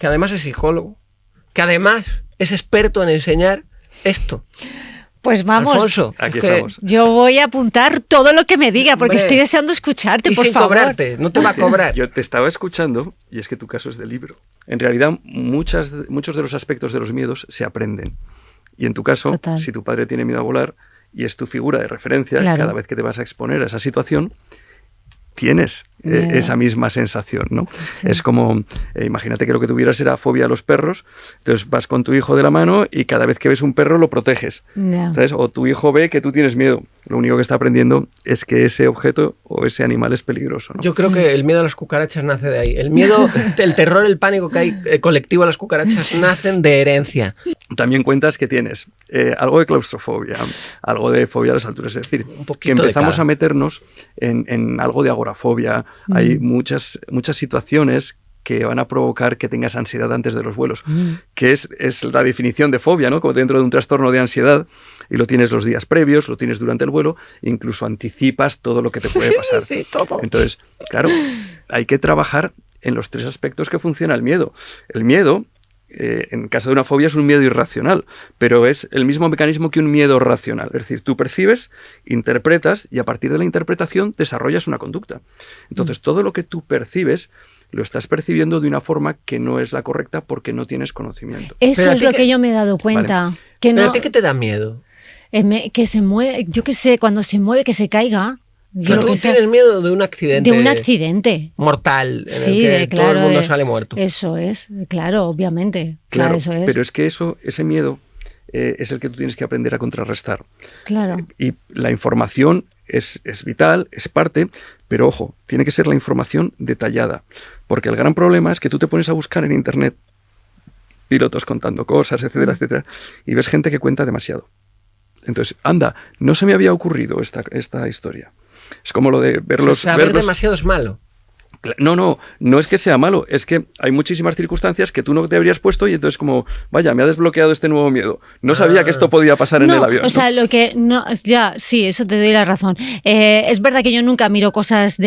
que además es psicólogo, que además es experto en enseñar esto. Pues vamos. Alfonso, Aquí que- estamos. Yo voy a apuntar todo lo que me diga, porque Hombre. estoy deseando escucharte, Y por sin favor. cobrarte, no te va a cobrar. Yo te estaba escuchando y es que tu caso es de libro. En realidad, muchos de los aspectos de los miedos se aprenden. Y en tu caso, Total. si tu padre tiene miedo a volar y es tu figura de referencia, Claro. cada vez que te vas a exponer a esa situación, tienes Miedo. esa misma sensación, ¿no? Sí. Es como, imagínate que lo que tuvieras era fobia a los perros, entonces vas con tu hijo de la mano y cada vez que ves un perro lo proteges. Ya. ¿Sabes? O tu hijo ve que tú tienes miedo. Lo único que está aprendiendo es que ese objeto o ese animal es peligroso, ¿no? Yo creo que el miedo a las cucarachas nace de ahí. El miedo, el terror, el pánico que hay colectivo a las cucarachas nacen de herencia. También cuentas que tienes algo de claustrofobia, algo de fobia a las alturas. Es decir, Un poquito que empezamos de cada. a meternos en algo de agorafobia. Hay muchas situaciones que van a provocar que tengas ansiedad antes de los vuelos, que es la definición de fobia, ¿no? Como dentro de un trastorno de ansiedad, y lo tienes los días previos, lo tienes durante el vuelo, incluso anticipas todo lo que te puede pasar. Sí, todo. Entonces, claro, hay que trabajar en los 3 aspectos que funciona el miedo. El miedo, en caso de una fobia, es un miedo irracional, pero es el mismo mecanismo que un miedo racional. Es decir, tú percibes, interpretas y a partir de la interpretación desarrollas una conducta. Entonces, todo lo que tú percibes lo estás percibiendo de una forma que no es la correcta porque no tienes conocimiento. Eso Pero a es ti lo que- que yo me he dado cuenta. Que ¿Pero no, a ti qué te da miedo? que se mueve, yo qué sé, cuando se mueve, que se caiga. O Yo sea, lo tú que sea, tienes miedo de un accidente. de un accidente. Mortal, en Sí, el que todo el mundo sale muerto. Eso es, claro, obviamente. Claro, o sea, eso es. pero es que ese miedo es el que tú tienes que aprender a contrarrestar. Claro. Y la información es vital, es parte, pero ojo, tiene que ser la información detallada. Porque el gran problema es que tú te pones a buscar en Internet pilotos contando cosas, etcétera, etcétera, y ves gente que cuenta demasiado. Entonces, anda, no se me había ocurrido esta historia. Es como lo de verlos... Saber verlos- demasiado es malo. No es que sea malo, es que hay muchísimas circunstancias que tú no te habrías puesto y entonces como, vaya, me ha desbloqueado este nuevo miedo. No sabía que esto podía pasar en No, el avión. o sea, ¿no? lo que no, ya, sí, eso te doy la razón. Es verdad que yo nunca miro cosas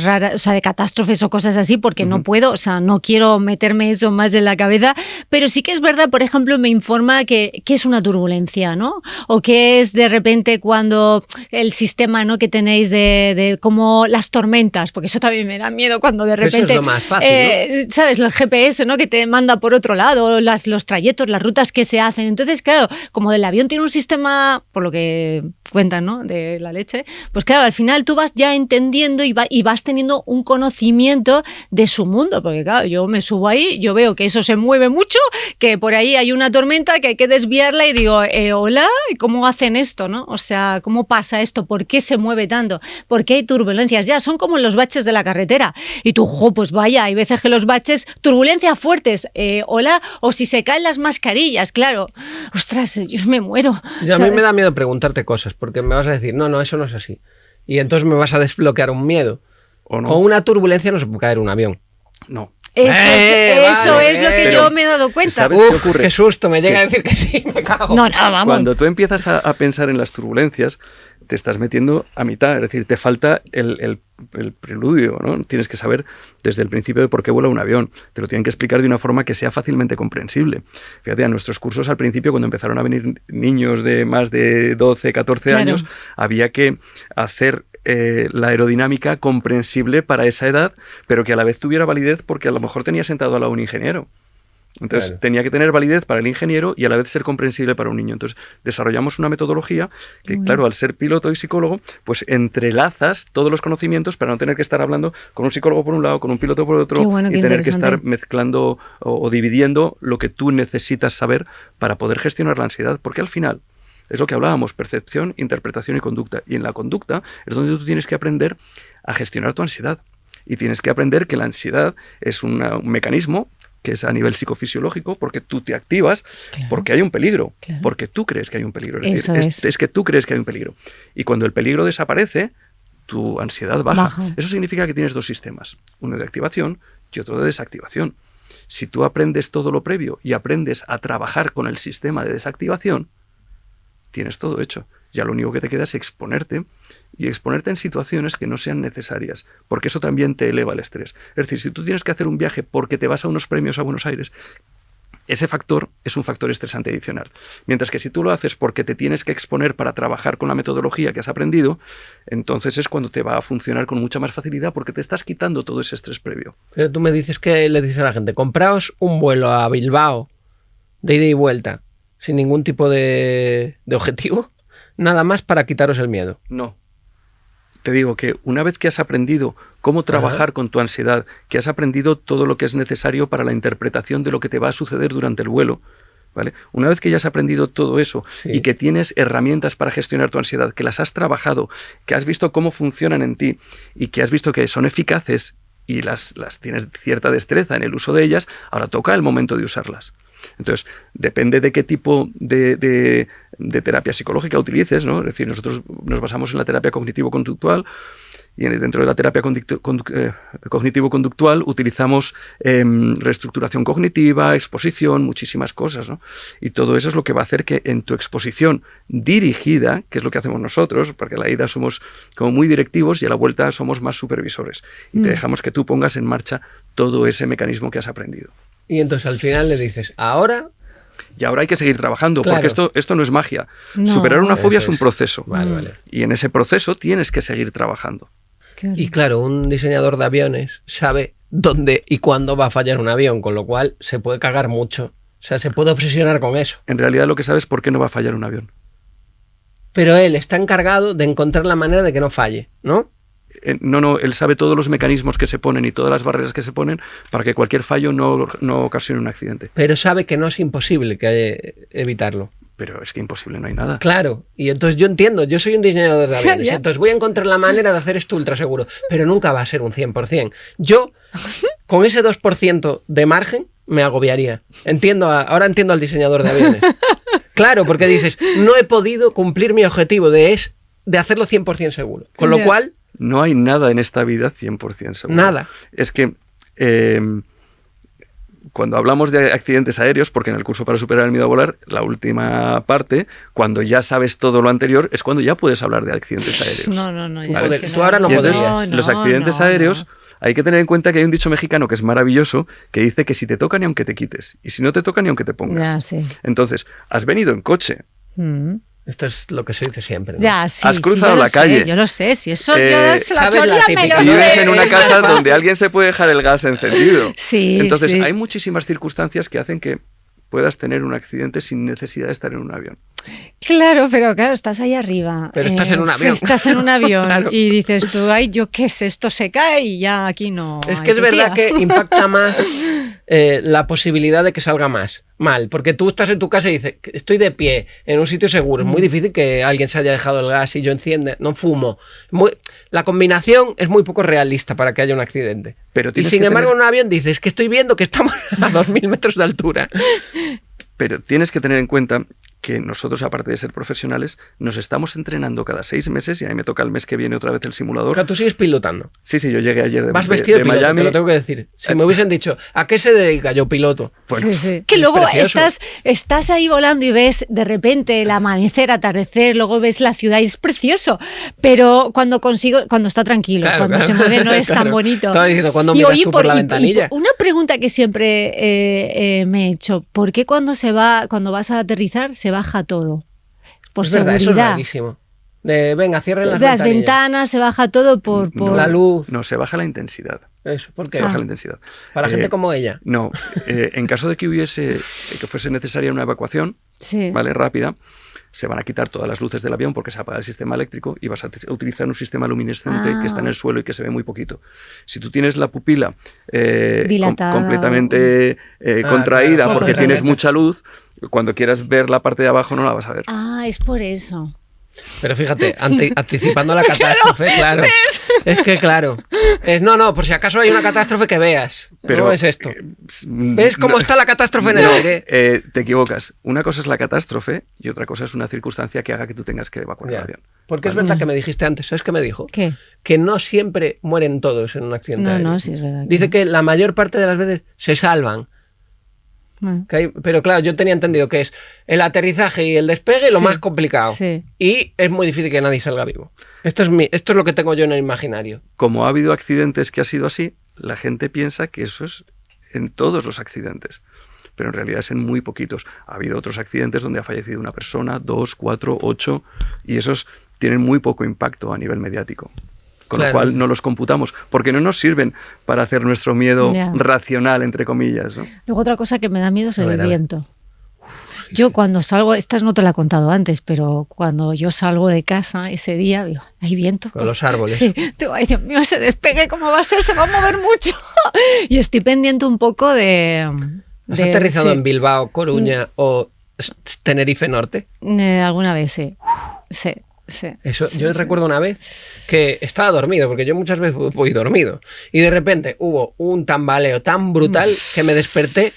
raras, o sea, de catástrofes o cosas así, porque no puedo, o sea, no quiero meterme eso más en la cabeza, pero sí que es verdad, por ejemplo, me informa que es una turbulencia, ¿no? O que es de repente cuando el sistema, ¿no? que tenéis de como las tormentas, porque eso también me da miedo cuando de Eso es repente, lo más fácil, ¿sabes? El GPS, ¿no? Que te manda por otro lado, los trayectos, las rutas que se hacen. Entonces, claro, como el avión tiene un sistema, por lo que cuentan, ¿no? De la leche, pues claro, al final tú vas ya entendiendo y vas teniendo un conocimiento de su mundo, porque claro, yo me subo ahí, yo veo que eso se mueve mucho, que por ahí hay una tormenta que hay que desviarla y digo, hola, ¿cómo hacen esto, no? O sea, ¿cómo pasa esto? ¿Por qué se mueve tanto? ¿Por qué hay turbulencias? Ya, son como los baches de la carretera. Y tú, pues vaya, hay veces que los baches, turbulencias fuertes, hola, o si se caen las mascarillas, claro. Ostras, yo me muero. Y a mí ¿sabes? me da miedo preguntarte cosas, porque me vas a decir, no, eso no es así. Y entonces me vas a desbloquear un miedo. ¿O no? Con una turbulencia no se puede caer un avión. No. Eso vale, es lo que pero yo me he dado cuenta. ¿sabes qué Uf, ocurre? qué susto, me llega ¿Qué? a decir que sí, me cago. No, vamos. Cuando tú empiezas a pensar en las turbulencias, te estás metiendo a mitad, es decir, te falta el preludio, ¿no? Tienes que saber desde el principio de por qué vuela un avión. Te lo tienen que explicar de una forma que sea fácilmente comprensible. Fíjate, a nuestros cursos al principio, cuando empezaron a venir niños de más de 12, 14 Claro. años, había que hacer la aerodinámica comprensible para esa edad, pero que a la vez tuviera validez porque a lo mejor tenía sentado al lado un ingeniero. Entonces Claro. tenía que tener validez para el ingeniero y a la vez ser comprensible para un niño. Entonces desarrollamos una metodología que, claro, al ser piloto y psicólogo, pues entrelazas todos los conocimientos para no tener que estar hablando con un psicólogo por un lado, con un piloto por otro, Qué bueno, y qué tener que interesante. estar mezclando o dividiendo lo que tú necesitas saber para poder gestionar la ansiedad. Porque al final es lo que hablábamos, percepción, interpretación y conducta. Y en la conducta es donde tú tienes que aprender a gestionar tu ansiedad. Y tienes que aprender que la ansiedad es un mecanismo que es a nivel psicofisiológico, porque tú te activas, Claro. porque hay un peligro, Claro. porque tú crees que hay un peligro. Es Eso decir, es. es que tú crees que hay un peligro. Y cuando el peligro desaparece, tu ansiedad baja. Baja. Eso significa que tienes dos sistemas, uno de activación y otro de desactivación. Si tú aprendes todo lo previo y aprendes a trabajar con el sistema de desactivación, tienes todo hecho. Ya lo único que te queda es exponerte y exponerte en situaciones que no sean necesarias, porque eso también te eleva el estrés. Es decir, si tú tienes que hacer un viaje porque te vas a unos premios a Buenos Aires, ese factor es un factor estresante adicional. Mientras que si tú lo haces porque te tienes que exponer para trabajar con la metodología que has aprendido, entonces es cuando te va a funcionar con mucha más facilidad porque te estás quitando todo ese estrés previo. Pero tú me dices que le dices a la gente, compraos un vuelo a Bilbao de ida y vuelta, sin ningún tipo de objetivo, nada más para quitaros el miedo. No. Te digo que una vez que has aprendido cómo trabajar con tu ansiedad, que has aprendido todo lo que es necesario para la interpretación de lo que te va a suceder durante el vuelo, ¿vale? Una vez que ya has aprendido todo eso y que tienes herramientas para gestionar tu ansiedad, que las has trabajado, que has visto cómo funcionan en ti y que has visto que son eficaces y las tienes cierta destreza en el uso de ellas, ahora toca el momento de usarlas. Entonces, depende de qué tipo de terapia psicológica utilices, ¿no? Es decir, nosotros nos basamos en la terapia cognitivo-conductual y dentro de la terapia cognitivo-conductual utilizamos reestructuración cognitiva, exposición, muchísimas cosas, ¿no? Y todo eso es lo que va a hacer que en tu exposición dirigida, que es lo que hacemos nosotros, porque a la ida somos como muy directivos y a la vuelta somos más supervisores. Y te dejamos que tú pongas en marcha todo ese mecanismo que has aprendido. Y entonces al final le dices, ahora... Y ahora hay que seguir trabajando, Claro. porque esto no es magia. No. Superar una fobia Eso es un es. proceso. Vale. Y en ese proceso tienes que seguir trabajando. Claro. Y claro, un diseñador de aviones sabe dónde y cuándo va a fallar un avión, con lo cual se puede cagar mucho. O sea, se puede obsesionar con eso. En realidad lo que sabes es por qué no va a fallar un avión. Pero él está encargado de encontrar la manera de que no falle, ¿no? No, él sabe todos los mecanismos que se ponen y todas las barreras que se ponen para que cualquier fallo no ocasione un accidente. Pero sabe que no es imposible evitarlo. Pero es que imposible, no hay nada. Claro, y entonces yo entiendo, yo soy un diseñador de aviones, Ya. entonces voy a encontrar la manera de hacer esto ultra seguro, pero nunca va a ser un 100%. Yo, con ese 2% de margen, me agobiaría. Ahora entiendo al diseñador de aviones. Claro, porque dices, no he podido cumplir mi objetivo de hacerlo 100% seguro. Con lo Ya. cual, No hay nada en esta vida 100% seguro. nada. Es que cuando hablamos de accidentes aéreos, porque en el curso para superar el miedo a volar, la última parte, cuando ya sabes todo lo anterior, es cuando ya puedes hablar de accidentes aéreos. No, ya Vale, es que tú ahora no Y entonces, podrías. los accidentes aéreos, hay que tener en cuenta que hay un dicho mexicano que es maravilloso, que dice que si te toca ni aunque te quites, y si no te toca ni aunque te pongas. Ya, sí. Entonces, has venido en coche, Mm. Esto es lo que se dice siempre, ¿no? Ya, sí. Has cruzado yo lo la sé, calle. Yo lo sé, si eso Eh, yo la sabes teoría la me típica. lo y vives sé. en una casa donde alguien se puede dejar el gas encendido. Sí, Entonces, sí. hay muchísimas circunstancias que hacen que puedas tener un accidente sin necesidad de estar en un avión. Claro, pero claro, estás ahí arriba. Pero estás en un avión. Estás en un avión Claro. y dices tú, ay, yo qué sé, esto se cae y ya aquí no. Es hay que es verdad tutía. que impacta más la posibilidad de que salga mal, porque tú estás en tu casa y dices, estoy de pie en un sitio seguro, es muy difícil que alguien se haya dejado el gas y yo enciende, no fumo. La combinación es muy poco realista para que haya un accidente. Pero Y tienes sin que embargo tener- en un avión dices que estoy viendo que estamos a 2000 metros de altura. Pero tienes que tener en cuenta que nosotros, aparte de ser profesionales, nos estamos entrenando cada 6 meses y a mí me toca el mes que viene otra vez el simulador. Pero tú sigues pilotando. Sí, yo llegué ayer Vas vestido de piloto, Miami. te lo tengo que decir. Si me hubiesen dicho, ¿a qué se dedica? Yo piloto. Bueno, Sí, sí. Que luego precioso. estás ahí volando y ves de repente el amanecer, atardecer, luego ves la ciudad y es precioso. Pero cuando está tranquilo, Claro, cuando claro. se mueve no es tan Claro. bonito. Estaba diciendo, ¿cuándo miras tú por la ventanilla? Una pregunta que siempre me he hecho, ¿por qué cuando vas a aterrizar se baja todo? Por Es verdad, eso es seguridad. rarísimo. Venga, cierren las Las ventanillas. ventanas se baja todo por... La luz. No, se baja la intensidad. Eso, ¿por qué? Se baja la intensidad. Para gente como ella. No, en caso de que fuese necesaria una evacuación, Sí. ¿vale? Rápida, se van a quitar todas las luces del avión porque se apaga el sistema eléctrico y vas a utilizar un sistema luminescente que está en el suelo y que se ve muy poquito. Si tú tienes la pupila Dilatada. completamente contraída claro, porque contraída. tienes mucha luz, cuando quieras ver la parte de abajo no la vas a ver. Ah, es por eso. Pero fíjate, anticipando la catástrofe, claro. Es que claro. No, por si acaso hay una catástrofe que veas. Pero no es esto. ¿Ves ¿Ves cómo está la catástrofe en el aire? Te equivocas. Una cosa es la catástrofe y otra cosa es una circunstancia que haga que tú tengas que evacuar el Ya. avión. Porque es Vale. verdad que me dijiste antes, ¿sabes qué me dijo? ¿Qué? Que no siempre mueren todos en un accidente aéreo. No, sí es verdad. Dice que la mayor parte de las veces se salvan. Pero claro, yo tenía entendido que es el aterrizaje y el despegue lo Sí, más complicado. sí. Y es muy difícil que nadie salga vivo. Esto es lo que tengo yo en el imaginario. Como ha habido accidentes que ha sido así, la gente piensa que eso es en todos los accidentes. pero en realidad es en muy poquitos. Ha habido otros accidentes donde ha fallecido una persona, 2, 4, 8, y esos tienen muy poco impacto a nivel mediático. Con lo cual no los computamos, porque no nos sirven para hacer nuestro miedo racional, entre comillas, ¿no? Luego otra cosa que me da miedo es el viento. Yo cuando salgo, esta no te la he contado antes, pero cuando yo salgo de casa ese día, digo, ¿hay viento? Con los árboles. Sí, digo, ay Dios mío, ese despegue, ¿cómo va a ser? Se va a mover mucho. Y estoy pendiente un poco de... ¿Has aterrizado en Bilbao, Coruña o Tenerife Norte? Alguna vez, sí. Yo recuerdo una vez que estaba dormido, porque yo muchas veces voy dormido, y de repente hubo un tambaleo tan brutal que me desperté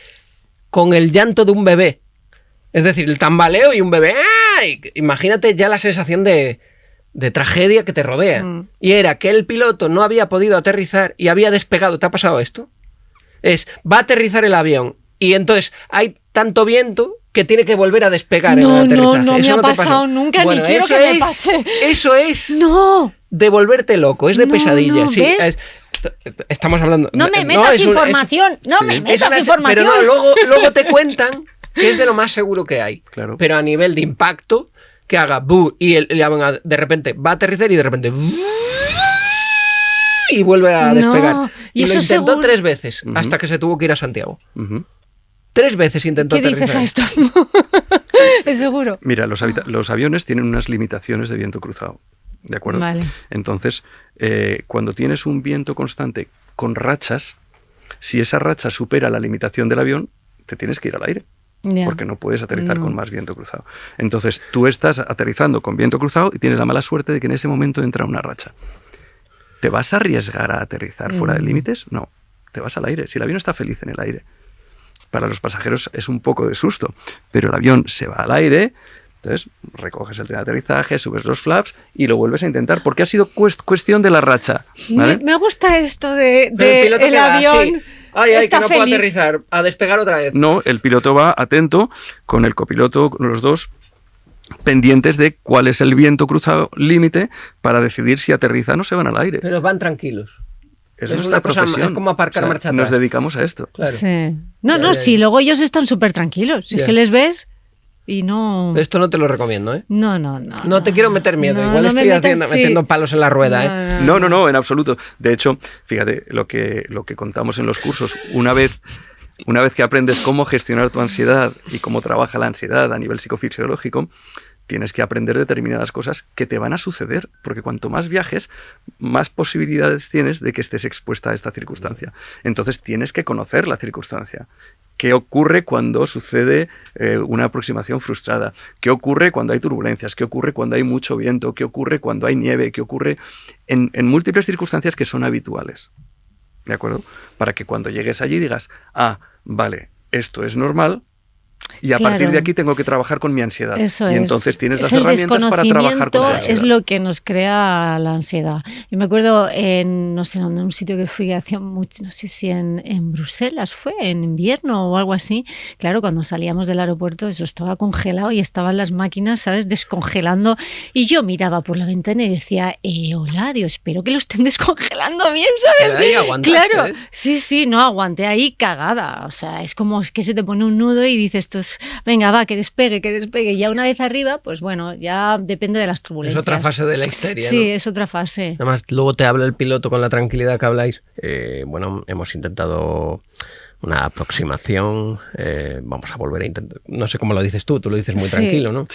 con el llanto de un bebé. Es decir, el tambaleo y un bebé. ¡Ay! Imagínate ya la sensación de tragedia que te rodea. Y era que el piloto no había podido aterrizar y había despegado. ¿Te ha pasado esto? Va a aterrizar el avión y entonces hay tanto viento que tiene que volver a despegar en el aterrizaje. No me ha pasado nunca, ni quiero que me pase. Eso es no de volverte loco, es de pesadilla. No, sí, estamos hablando... No me metas información, Pero no, luego te cuentan que es de lo más seguro que hay. Claro. Pero a nivel de impacto, que haga ¡bu! Y el avión de repente va a aterrizar y de repente... y vuelve a despegar. Y lo intentó 3 veces, hasta que se tuvo que ir a Santiago. 3 veces intentó aterrizar. ¿Qué dices a esto? Es seguro. Mira, los aviones tienen unas limitaciones de viento cruzado, ¿de acuerdo? Vale. Entonces, cuando tienes un viento constante con rachas, si esa racha supera la limitación del avión, te tienes que ir al aire. Porque no puedes aterrizar con más viento cruzado. Entonces, tú estás aterrizando con viento cruzado y tienes la mala suerte de que en ese momento entra una racha. ¿Te vas a arriesgar a aterrizar fuera de límites? No, te vas al aire. Si el avión está feliz en el aire. Para los pasajeros es un poco de susto, pero el avión se va al aire, entonces recoges el tren de aterrizaje, subes los flaps y lo vuelves a intentar, porque ha sido cuestión de la racha. ¿Vale? Me gusta esto de el avión. Sí. Ay, que no puedo aterrizar, a despegar otra vez. No, el piloto va atento con el copiloto, con los dos, pendientes de cuál es el viento cruzado límite para decidir si aterrizan o se van al aire. Pero van tranquilos. Eso es una profesión. Es como aparcar marcha atrás. Nos dedicamos a esto. Claro. Sí. Sí, luego ellos están súper tranquilos. Si es que les ves y no... Esto no te lo recomiendo, ¿eh? No te quiero meter miedo. Igual estoy metiendo palos en la rueda, ¿eh? No, en absoluto. De hecho, fíjate, lo que contamos en los cursos, una vez que aprendes cómo gestionar tu ansiedad y cómo trabaja la ansiedad a nivel psicofisiológico, tienes que aprender determinadas cosas que te van a suceder, porque cuanto más viajes, más posibilidades tienes de que estés expuesta a esta circunstancia. Entonces tienes que conocer la circunstancia. ¿Qué ocurre cuando sucede una aproximación frustrada? ¿Qué ocurre cuando hay turbulencias? ¿Qué ocurre cuando hay mucho viento? ¿Qué ocurre cuando hay nieve? ¿Qué ocurre en múltiples circunstancias que son habituales? ¿De acuerdo? Para que cuando llegues allí digas, vale, esto es normal, y a partir de aquí tengo que trabajar con mi ansiedad. Eso y entonces tienes las herramientas para trabajar con la ansiedad. Es lo que nos crea la ansiedad. Yo me acuerdo en, no sé dónde, un sitio que fui hace mucho, no sé si en Bruselas fue, en invierno o algo así. Claro, cuando salíamos del aeropuerto eso estaba congelado y estaban las máquinas, ¿sabes?, descongelando. Y yo miraba por la ventana y decía, hola, Dios, espero que lo estén descongelando bien, ¿sabes? Pero ahí aguantaste, claro, sí, no aguanté ahí cagada. O sea, es como es que se te pone un nudo y dices, venga, va, que despegue. Y ya una vez arriba, pues bueno, ya depende de las turbulencias. Es otra fase de la histeria, Sí, ¿no? es otra fase. Además, luego te habla el piloto con la tranquilidad que habláis. Bueno, hemos intentado una aproximación, vamos a volver a intentar. No sé cómo lo dices tú lo dices muy tranquilo, ¿no?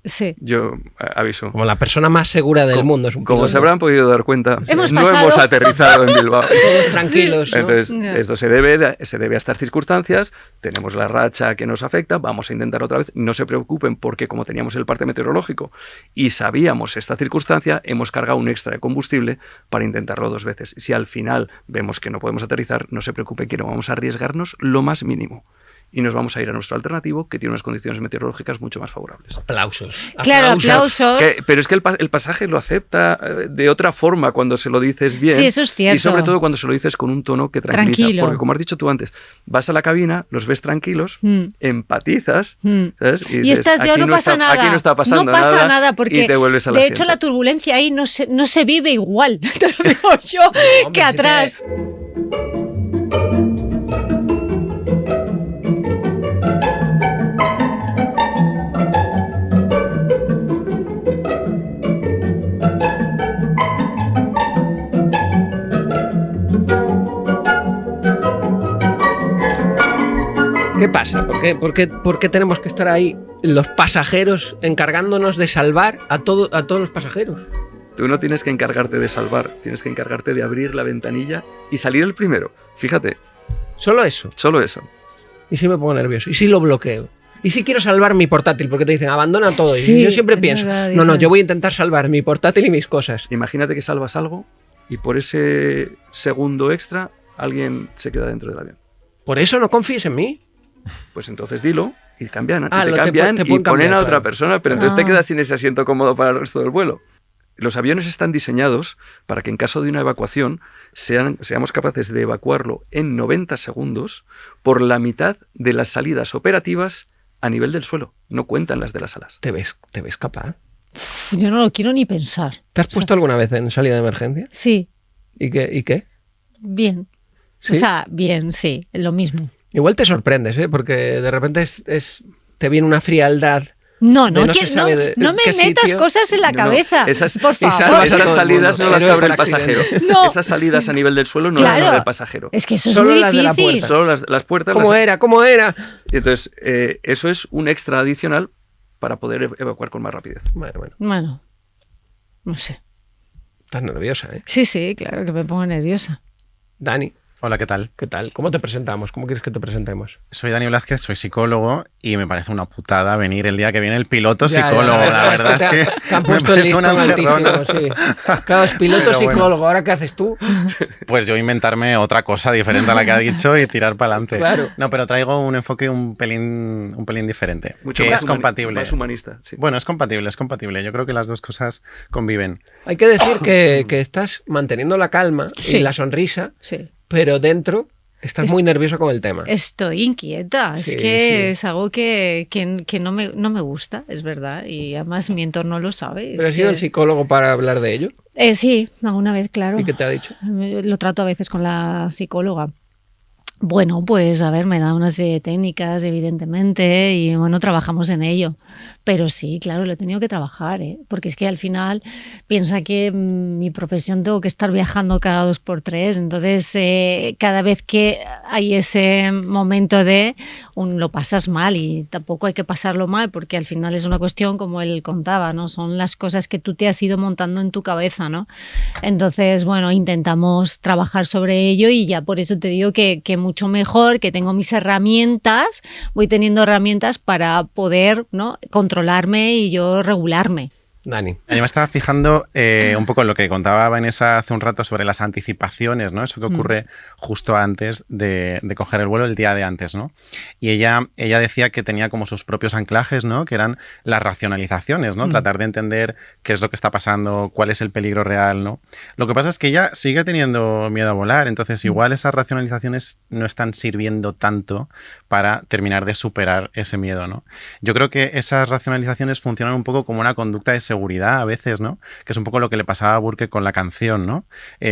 Sí. Yo aviso. Como la persona más segura del mundo. Es un como se habrán podido dar cuenta, no hemos aterrizado en Bilbao. Todos tranquilos, ¿no? Entonces, esto se debe a estas circunstancias. Tenemos la racha que nos afecta, vamos a intentar otra vez. No se preocupen porque como teníamos el parte meteorológico y sabíamos esta circunstancia, hemos cargado un extra de combustible para intentarlo 2 veces. Si al final vemos que no podemos aterrizar, no se preocupen que no vamos a arriesgarnos lo más mínimo. Y nos vamos a ir a nuestro alternativo, que tiene unas condiciones meteorológicas mucho más favorables. Aplausos. Claro, aplausos. Pero es que el pasaje lo acepta de otra forma cuando se lo dices bien. Sí, eso es cierto. Y sobre todo cuando se lo dices con un tono que tranquiliza. Tranquilo. Porque como has dicho tú antes, vas a la cabina, los ves tranquilos, empatizas, ¿sabes? Y dices, estás, no pasa nada. Aquí no está pasando nada. No pasa nada porque, y te vuelves al de asiento. hecho, la turbulencia ahí no se vive igual, te lo digo yo, que atrás. pasa? ¿Por qué tenemos que estar ahí los pasajeros encargándonos de salvar a todos los pasajeros? Tú no tienes que encargarte de salvar, tienes que encargarte de abrir la ventanilla y salir el primero. Fíjate. Solo eso. Solo eso. Y si me pongo nervioso. Y si lo bloqueo. Y si quiero salvar mi portátil, porque te dicen, abandona todo. Sí, y yo siempre pienso, no, yo voy a intentar salvar mi portátil y mis cosas. Imagínate que salvas algo y por ese segundo extra alguien se queda dentro del avión. ¿Por eso no confíes en mí? Pues entonces dilo y cambian, Ah, te te cambian pueden y ponen cambiar, a otra claro. persona, pero entonces te quedas sin ese asiento cómodo para el resto del vuelo. Los aviones están diseñados para que en caso de una evacuación seamos capaces de evacuarlo en 90 segundos por la mitad de las salidas operativas a nivel del suelo. No cuentan las de las alas. ¿Te ves capaz? Uf, yo no lo quiero ni pensar. ¿Te has puesto alguna vez en salida de emergencia? Sí, ¿Y qué? bien. ¿Sí? O sea, bien, sí, lo mismo. Igual te sorprendes, ¿eh? Porque de repente te viene una frialdad. No De no se quiero, sabe de no me qué metas sitio. clas en la No, cabeza. esas- por y favor. salvas a Esas todo el salidas mundo. no las Héroe abre el por accidente. pasajero. No. Esas salidas a nivel del suelo no Claro. las abre el pasajero. Es que eso es Solo muy las de la difícil. puerta. Solo las puertas. ¿Cómo era? Y entonces, eso es un extra adicional para poder evacuar con más rapidez. Bueno, Bueno, no sé. estás nerviosa, ¿eh? Sí, claro que me pongo nerviosa. Dani, Hola, ¿qué tal? ¿qué tal? ¿Cómo te presentamos? ¿Cómo quieres que te presentemos? Soy Dani Blázquez, soy psicólogo y me parece una putada venir el día que viene el piloto Ya, psicólogo. La verdad te es que te han me puesto el parece listón una altísimo, encerrona. sí. Claro, es piloto Pero bueno. psicólogo. ¿Ahora qué haces tú? Pues yo inventarme otra cosa diferente a la que ha dicho y tirar para adelante. Claro. No, pero traigo un enfoque un pelín diferente. Mucho que más es compatible. Más humanista. Sí. Bueno, es compatible. Yo creo que las dos cosas conviven. Hay que decir que estás manteniendo la calma Sí. y la sonrisa, Sí. pero dentro estás muy nervioso con el tema. Estoy inquieta. Sí, Es que sí. es algo que no me gusta, es verdad. Y además mi entorno lo sabe. ¿Pero es has ido que- al psicólogo para hablar de ello? Sí, alguna vez, claro. ¿Y qué te ha dicho? Lo trato a veces con la psicóloga. Bueno, pues a ver, me da una serie de técnicas, evidentemente, y bueno, trabajamos en ello. Pero sí, claro, lo he tenido que trabajar, ¿eh? Porque es que al final piensa que mi profesión tengo que estar viajando cada 2x3, entonces cada vez que hay ese momento lo pasas mal y tampoco hay que pasarlo mal porque al final es una cuestión como él contaba, ¿no? Son las cosas que tú te has ido montando en tu cabeza, ¿no? Entonces, bueno, intentamos trabajar sobre ello y ya por eso te digo que mucho mejor, que tengo mis herramientas, voy teniendo herramientas para poder, ¿no?, controlarme y yo regularme. Dani. Yo me estaba fijando un poco en lo que contaba Vanessa hace un rato sobre las anticipaciones, ¿no? Eso que ocurre justo antes de coger el vuelo, el día de antes, ¿no? Y ella decía que tenía como sus propios anclajes, ¿no? Que eran las racionalizaciones, ¿no? Tratar de entender qué es lo que está pasando, cuál es el peligro real, ¿no? Lo que pasa es que ella sigue teniendo miedo a volar, entonces igual esas racionalizaciones no están sirviendo tanto para terminar de superar ese miedo, ¿no? Yo creo que esas racionalizaciones funcionan un poco como una conducta de seguridad a veces, ¿no? Que es un poco lo que le pasaba a Burke con la canción, ¿no?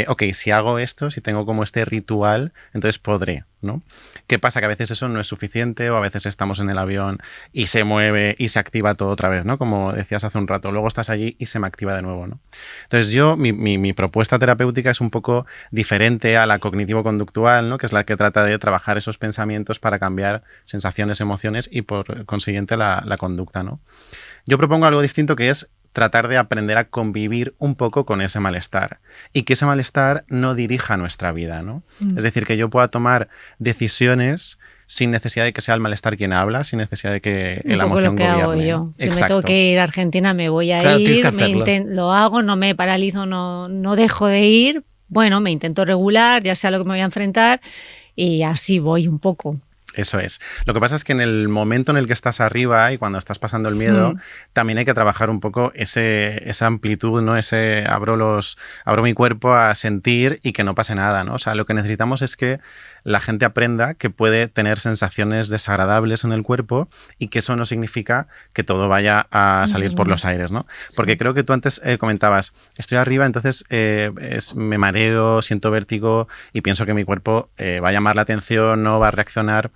Ok, si hago esto, si tengo como este ritual, entonces podré, ¿no? ¿Qué pasa? Que a veces eso no es suficiente o a veces estamos en el avión y se mueve y se activa todo otra vez, ¿no? Como decías hace un rato, luego estás allí y se me activa de nuevo, ¿no? Entonces mi propuesta terapéutica es un poco diferente a la cognitivo-conductual, ¿no? Que es la que trata de trabajar esos pensamientos para cambiar sensaciones, emociones y por consiguiente la conducta, ¿no? Yo propongo algo distinto que es tratar de aprender a convivir un poco con ese malestar y que ese malestar no dirija nuestra vida, ¿no? Es decir, que yo pueda tomar decisiones sin necesidad de que sea el malestar quien habla, sin necesidad de que la Un poco emoción lo que hago gobierne. yo. Si me Exacto. tengo que ir a Argentina, me voy a Claro, tienes ir, que hacerlo. lo hago, no me paralizo, no dejo de ir. Bueno, me intento regular, ya sé a lo que me voy a enfrentar y así voy un poco. Eso es. Lo que pasa es que en el momento en el que estás arriba y cuando estás pasando el miedo, también hay que trabajar un poco esa amplitud, ¿no? Abro mi cuerpo a sentir y que no pase nada, ¿no? O sea, lo que necesitamos es que la gente aprenda que puede tener sensaciones desagradables en el cuerpo y que eso no significa que todo vaya a salir por los aires, ¿no? Porque creo que tú antes comentabas, estoy arriba, entonces me mareo, siento vértigo y pienso que mi cuerpo va a llamar la atención, no va a reaccionar.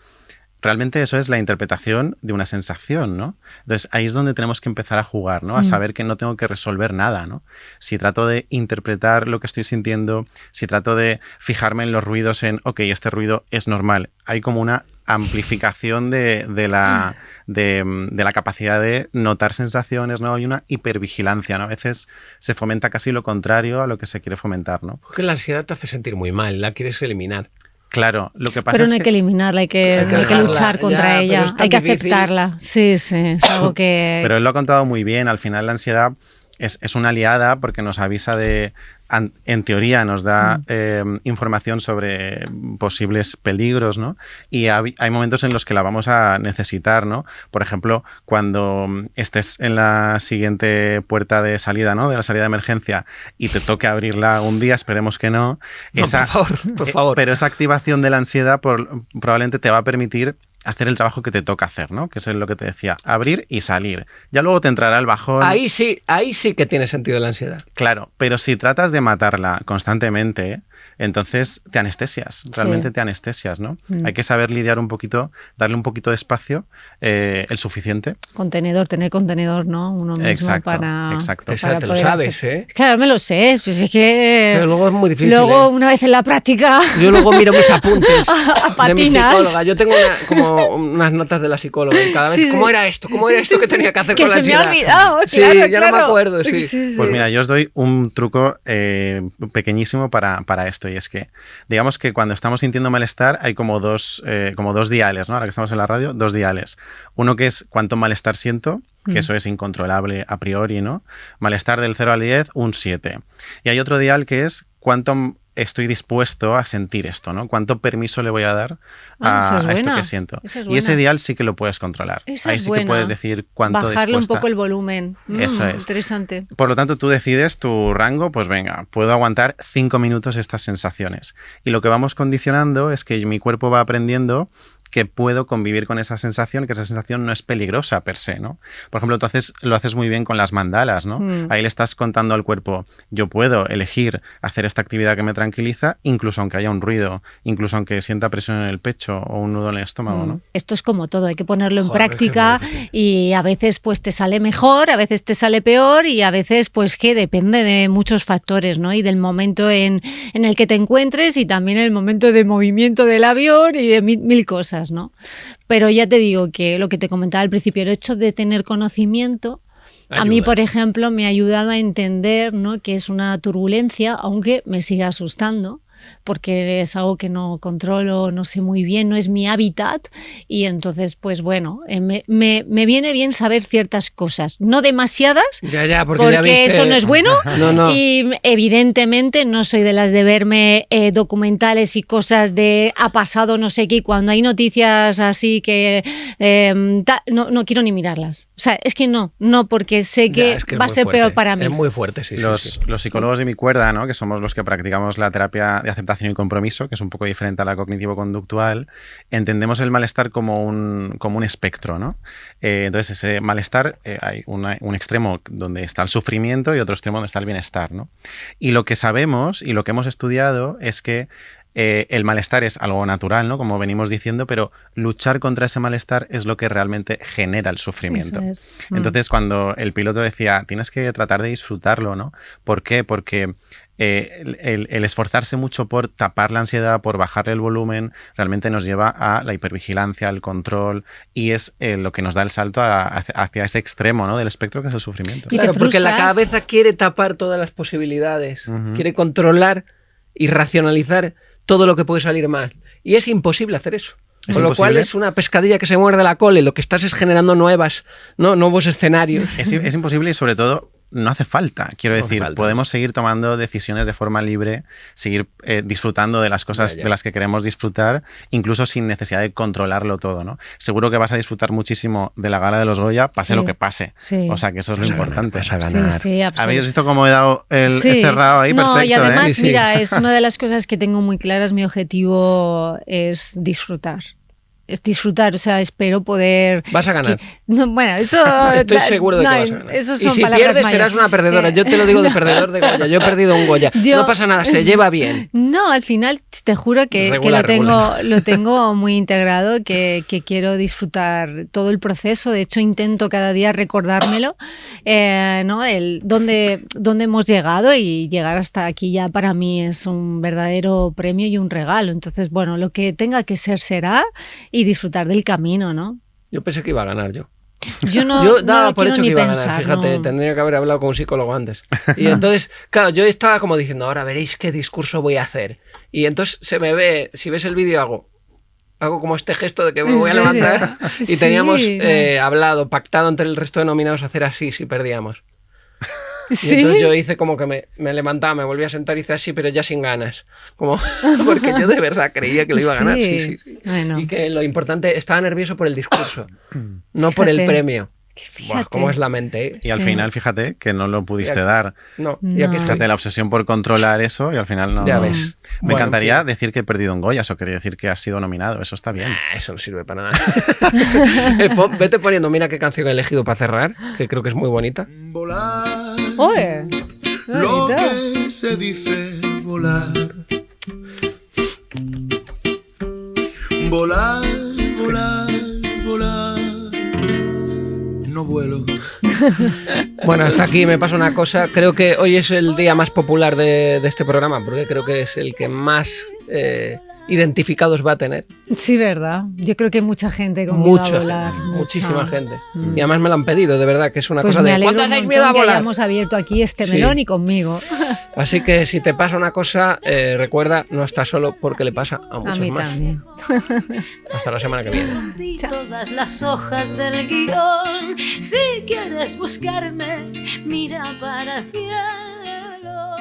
realmente eso es la interpretación de una sensación, ¿no? Entonces ahí es donde tenemos que empezar a jugar, ¿no? A saber que no tengo que resolver nada, ¿no? Si trato de interpretar lo que estoy sintiendo, si trato de fijarme en los ruidos, en, ok, este ruido es normal, hay como una amplificación de la capacidad de notar sensaciones, ¿no? Hay una hipervigilancia, ¿no? A veces se fomenta casi lo contrario a lo que se quiere fomentar, ¿no? Porque la ansiedad te hace sentir muy mal, la quieres eliminar. Claro, lo que pasa Pero es no hay que eliminarla, hay que luchar contra ella, hay que aceptarla. Sí, es algo que... Pero él lo ha contado muy bien, al final la ansiedad es una aliada porque nos avisa en teoría nos da información sobre posibles peligros, ¿no? Y hay momentos en los que la vamos a necesitar, ¿no? Por ejemplo, cuando estés en la siguiente puerta de salida, ¿no? De la salida de emergencia y te toque abrirla un día, esperemos que no. Por favor. Pero esa activación de la ansiedad probablemente te va a permitir hacer el trabajo que te toca hacer, ¿no? Que es lo que te decía, abrir y salir. Ya luego te entrará el bajón. Ahí sí que tiene sentido la ansiedad. Claro, pero si tratas de matarla constantemente, entonces te anestesias, realmente te anestesias, ¿no? Hay que saber lidiar un poquito, darle un poquito de espacio, el suficiente. Tener contenedor, ¿no? Uno mismo exacto. Te lo sabes, ¿eh? Claro, me lo sé, pues es que... Pero luego es muy difícil. Luego, una vez en la práctica... Yo luego miro mis apuntes de mi psicóloga. Yo tengo como unas notas de la psicóloga y cada vez, ¿cómo era esto? ¿Cómo era esto que tenía que hacer con la ansiedad? Que se me ha olvidado, sí, claro, ya no me acuerdo, sí. Pues mira, yo os doy un truco pequeñísimo para esto, y es que, digamos que cuando estamos sintiendo malestar hay como dos diales, ¿no? Ahora que estamos en la radio, 2 diales. Uno que es cuánto malestar siento, que eso es incontrolable a priori, ¿no? Malestar del 0 al 10, un 7. Y hay otro dial que es cuánto estoy dispuesto a sentir esto, ¿no? ¿Cuánto permiso le voy a dar a esto que siento? Y ese dial sí que lo puedes controlar. Ahí sí que puedes decir cuánto bajarle un poco el volumen. Eso es. Interesante. Por lo tanto, tú decides tu rango, pues venga, puedo aguantar 5 minutos estas sensaciones. Y lo que vamos condicionando es que mi cuerpo va aprendiendo que puedo convivir con esa sensación, que esa sensación no es peligrosa per se, ¿no? Por ejemplo, tú lo haces muy bien con las mandalas, ¿no? Ahí le estás contando al cuerpo, yo puedo elegir hacer esta actividad que me tranquiliza, incluso aunque haya un ruido, incluso aunque sienta presión en el pecho o un nudo en el estómago, ¿no? Esto es como todo, hay que ponerlo en práctica y a veces pues te sale mejor, a veces te sale peor y a veces pues que depende de muchos factores, ¿no? Y del momento en el que te encuentres y también el momento de movimiento del avión y de mil cosas, ¿no? Pero ya te digo que lo que te comentaba al principio, el hecho de tener conocimiento a mí, por ejemplo, me ha ayudado a entender, ¿no?, que es una turbulencia, aunque me siga asustando, porque es algo que no controlo, no sé muy bien, no es mi hábitat y entonces pues bueno, me viene bien saber ciertas cosas, no demasiadas, porque ya viste... eso no es bueno. No. Y evidentemente no soy de las de verme documentales y cosas de ha pasado no sé qué, y cuando hay noticias así que no quiero ni mirarlas, o sea, es que no porque sé que va a ser fuerte, peor para mí. Es muy fuerte, sí. Los psicólogos de mi cuerda, ¿no?, que somos los que practicamos la terapia de aceptación y compromiso, que es un poco diferente a la cognitivo-conductual, entendemos el malestar como un espectro, ¿no? Entonces, ese malestar, hay un extremo donde está el sufrimiento y otro extremo donde está el bienestar, ¿no? Y lo que sabemos y lo que hemos estudiado es que el malestar es algo natural, ¿no?, como venimos diciendo, pero luchar contra ese malestar es lo que realmente genera el sufrimiento. Eso es. Entonces, cuando el piloto decía, tienes que tratar de disfrutarlo, ¿no? ¿Por qué? Porque el esforzarse mucho por tapar la ansiedad, por bajarle el volumen, realmente nos lleva a la hipervigilancia, al control, y es lo que nos da el salto hacia ese extremo, ¿no?, del espectro, que es el sufrimiento. Claro, porque la cabeza quiere tapar todas las posibilidades, quiere controlar y racionalizar todo lo que puede salir mal. Y es imposible hacer eso. Con lo cual es una pescadilla que se muerde la cola y lo que estás es generando nuevos escenarios. Es imposible y sobre todo no hace falta. Quiero decir, podemos seguir tomando decisiones de forma libre, seguir disfrutando de las cosas de las que queremos disfrutar, incluso sin necesidad de controlarlo todo, ¿no? Seguro que vas a disfrutar muchísimo de la gala de los Goya, pase lo que pase. Sí. O sea, que eso es lo importante. Vas a ganar. Sí, ¿habéis visto cómo he dado he cerrado ahí? No, perfecto. Y además, mira, es una de las cosas que tengo muy claras. Mi objetivo es disfrutar. es disfrutar, o sea, espero poder... Vas a ganar. Bueno, eso... Estoy seguro de que vas a ganar. Eso y son si palabras pierdes, mayores. serás una perdedora. Yo te lo digo de perdedor de Goya. Yo he perdido un Goya. No pasa nada, se lleva bien. No, al final te juro que lo tengo muy integrado, que quiero disfrutar todo el proceso. De hecho, intento cada día recordármelo, ¿no? Dónde hemos llegado, y llegar hasta aquí ya para mí es un verdadero premio y un regalo. Entonces, bueno, lo que tenga que ser será, y disfrutar del camino, ¿no? Yo pensé que iba a ganar yo. Yo no daba lo por quiero hecho ni que iba a pensar. ganar, fíjate, tendría que haber hablado con un psicólogo antes. Y entonces, claro, yo estaba como diciendo, ahora veréis qué discurso voy a hacer. Y entonces se me ve, si ves el vídeo hago como este gesto de que me voy a levantar. Y Sí, teníamos ¿no? hablado, pactado entre el resto de nominados hacer así si perdíamos. Y ¿Sí? entonces yo hice como que me levantaba, me volvía a sentar y hice así, pero ya sin ganas. Como, porque yo de verdad creía que lo iba a ganar. Sí. Bueno. Y que lo importante, estaba nervioso por el discurso, no por el premio. Buah, ¿Cómo es la mente? ¿Eh? Y al final, fíjate, que no lo pudiste dar. No, No. y aquí estoy. Fíjate, la obsesión por controlar eso y al final no... Ya no. ves. Me Bueno, encantaría en fin. decir que he perdido un Goya, eso quería decir que has sido nominado, eso está bien. Eso no sirve para nada. Vete poniendo, mira qué canción he elegido para cerrar, que creo que es muy bonita. Volar, ¡Oye! lo bonito. que se dice volar. Volar, volar, volar. No vuelo. Bueno, hasta aquí me pasa una cosa. Creo que hoy es el día más popular de este programa, porque creo que es el que más identificados va a tener. Sí, verdad. Yo creo que mucha gente con miedo a Mucha volar. gente, mucha. muchísima gente. Y además me lo han pedido, de verdad, que es una Pues cosa me de alegro ¿cuándo un hacéis montón miedo a que volar? hayamos abierto aquí este Sí. melón y conmigo. Así que si te pasa una cosa, recuerda, no estás solo, porque le pasa a A muchos mí más. también. Hasta la semana que viene. Vi todas las hojas del guión. Si quieres buscarme, mira para el cielo.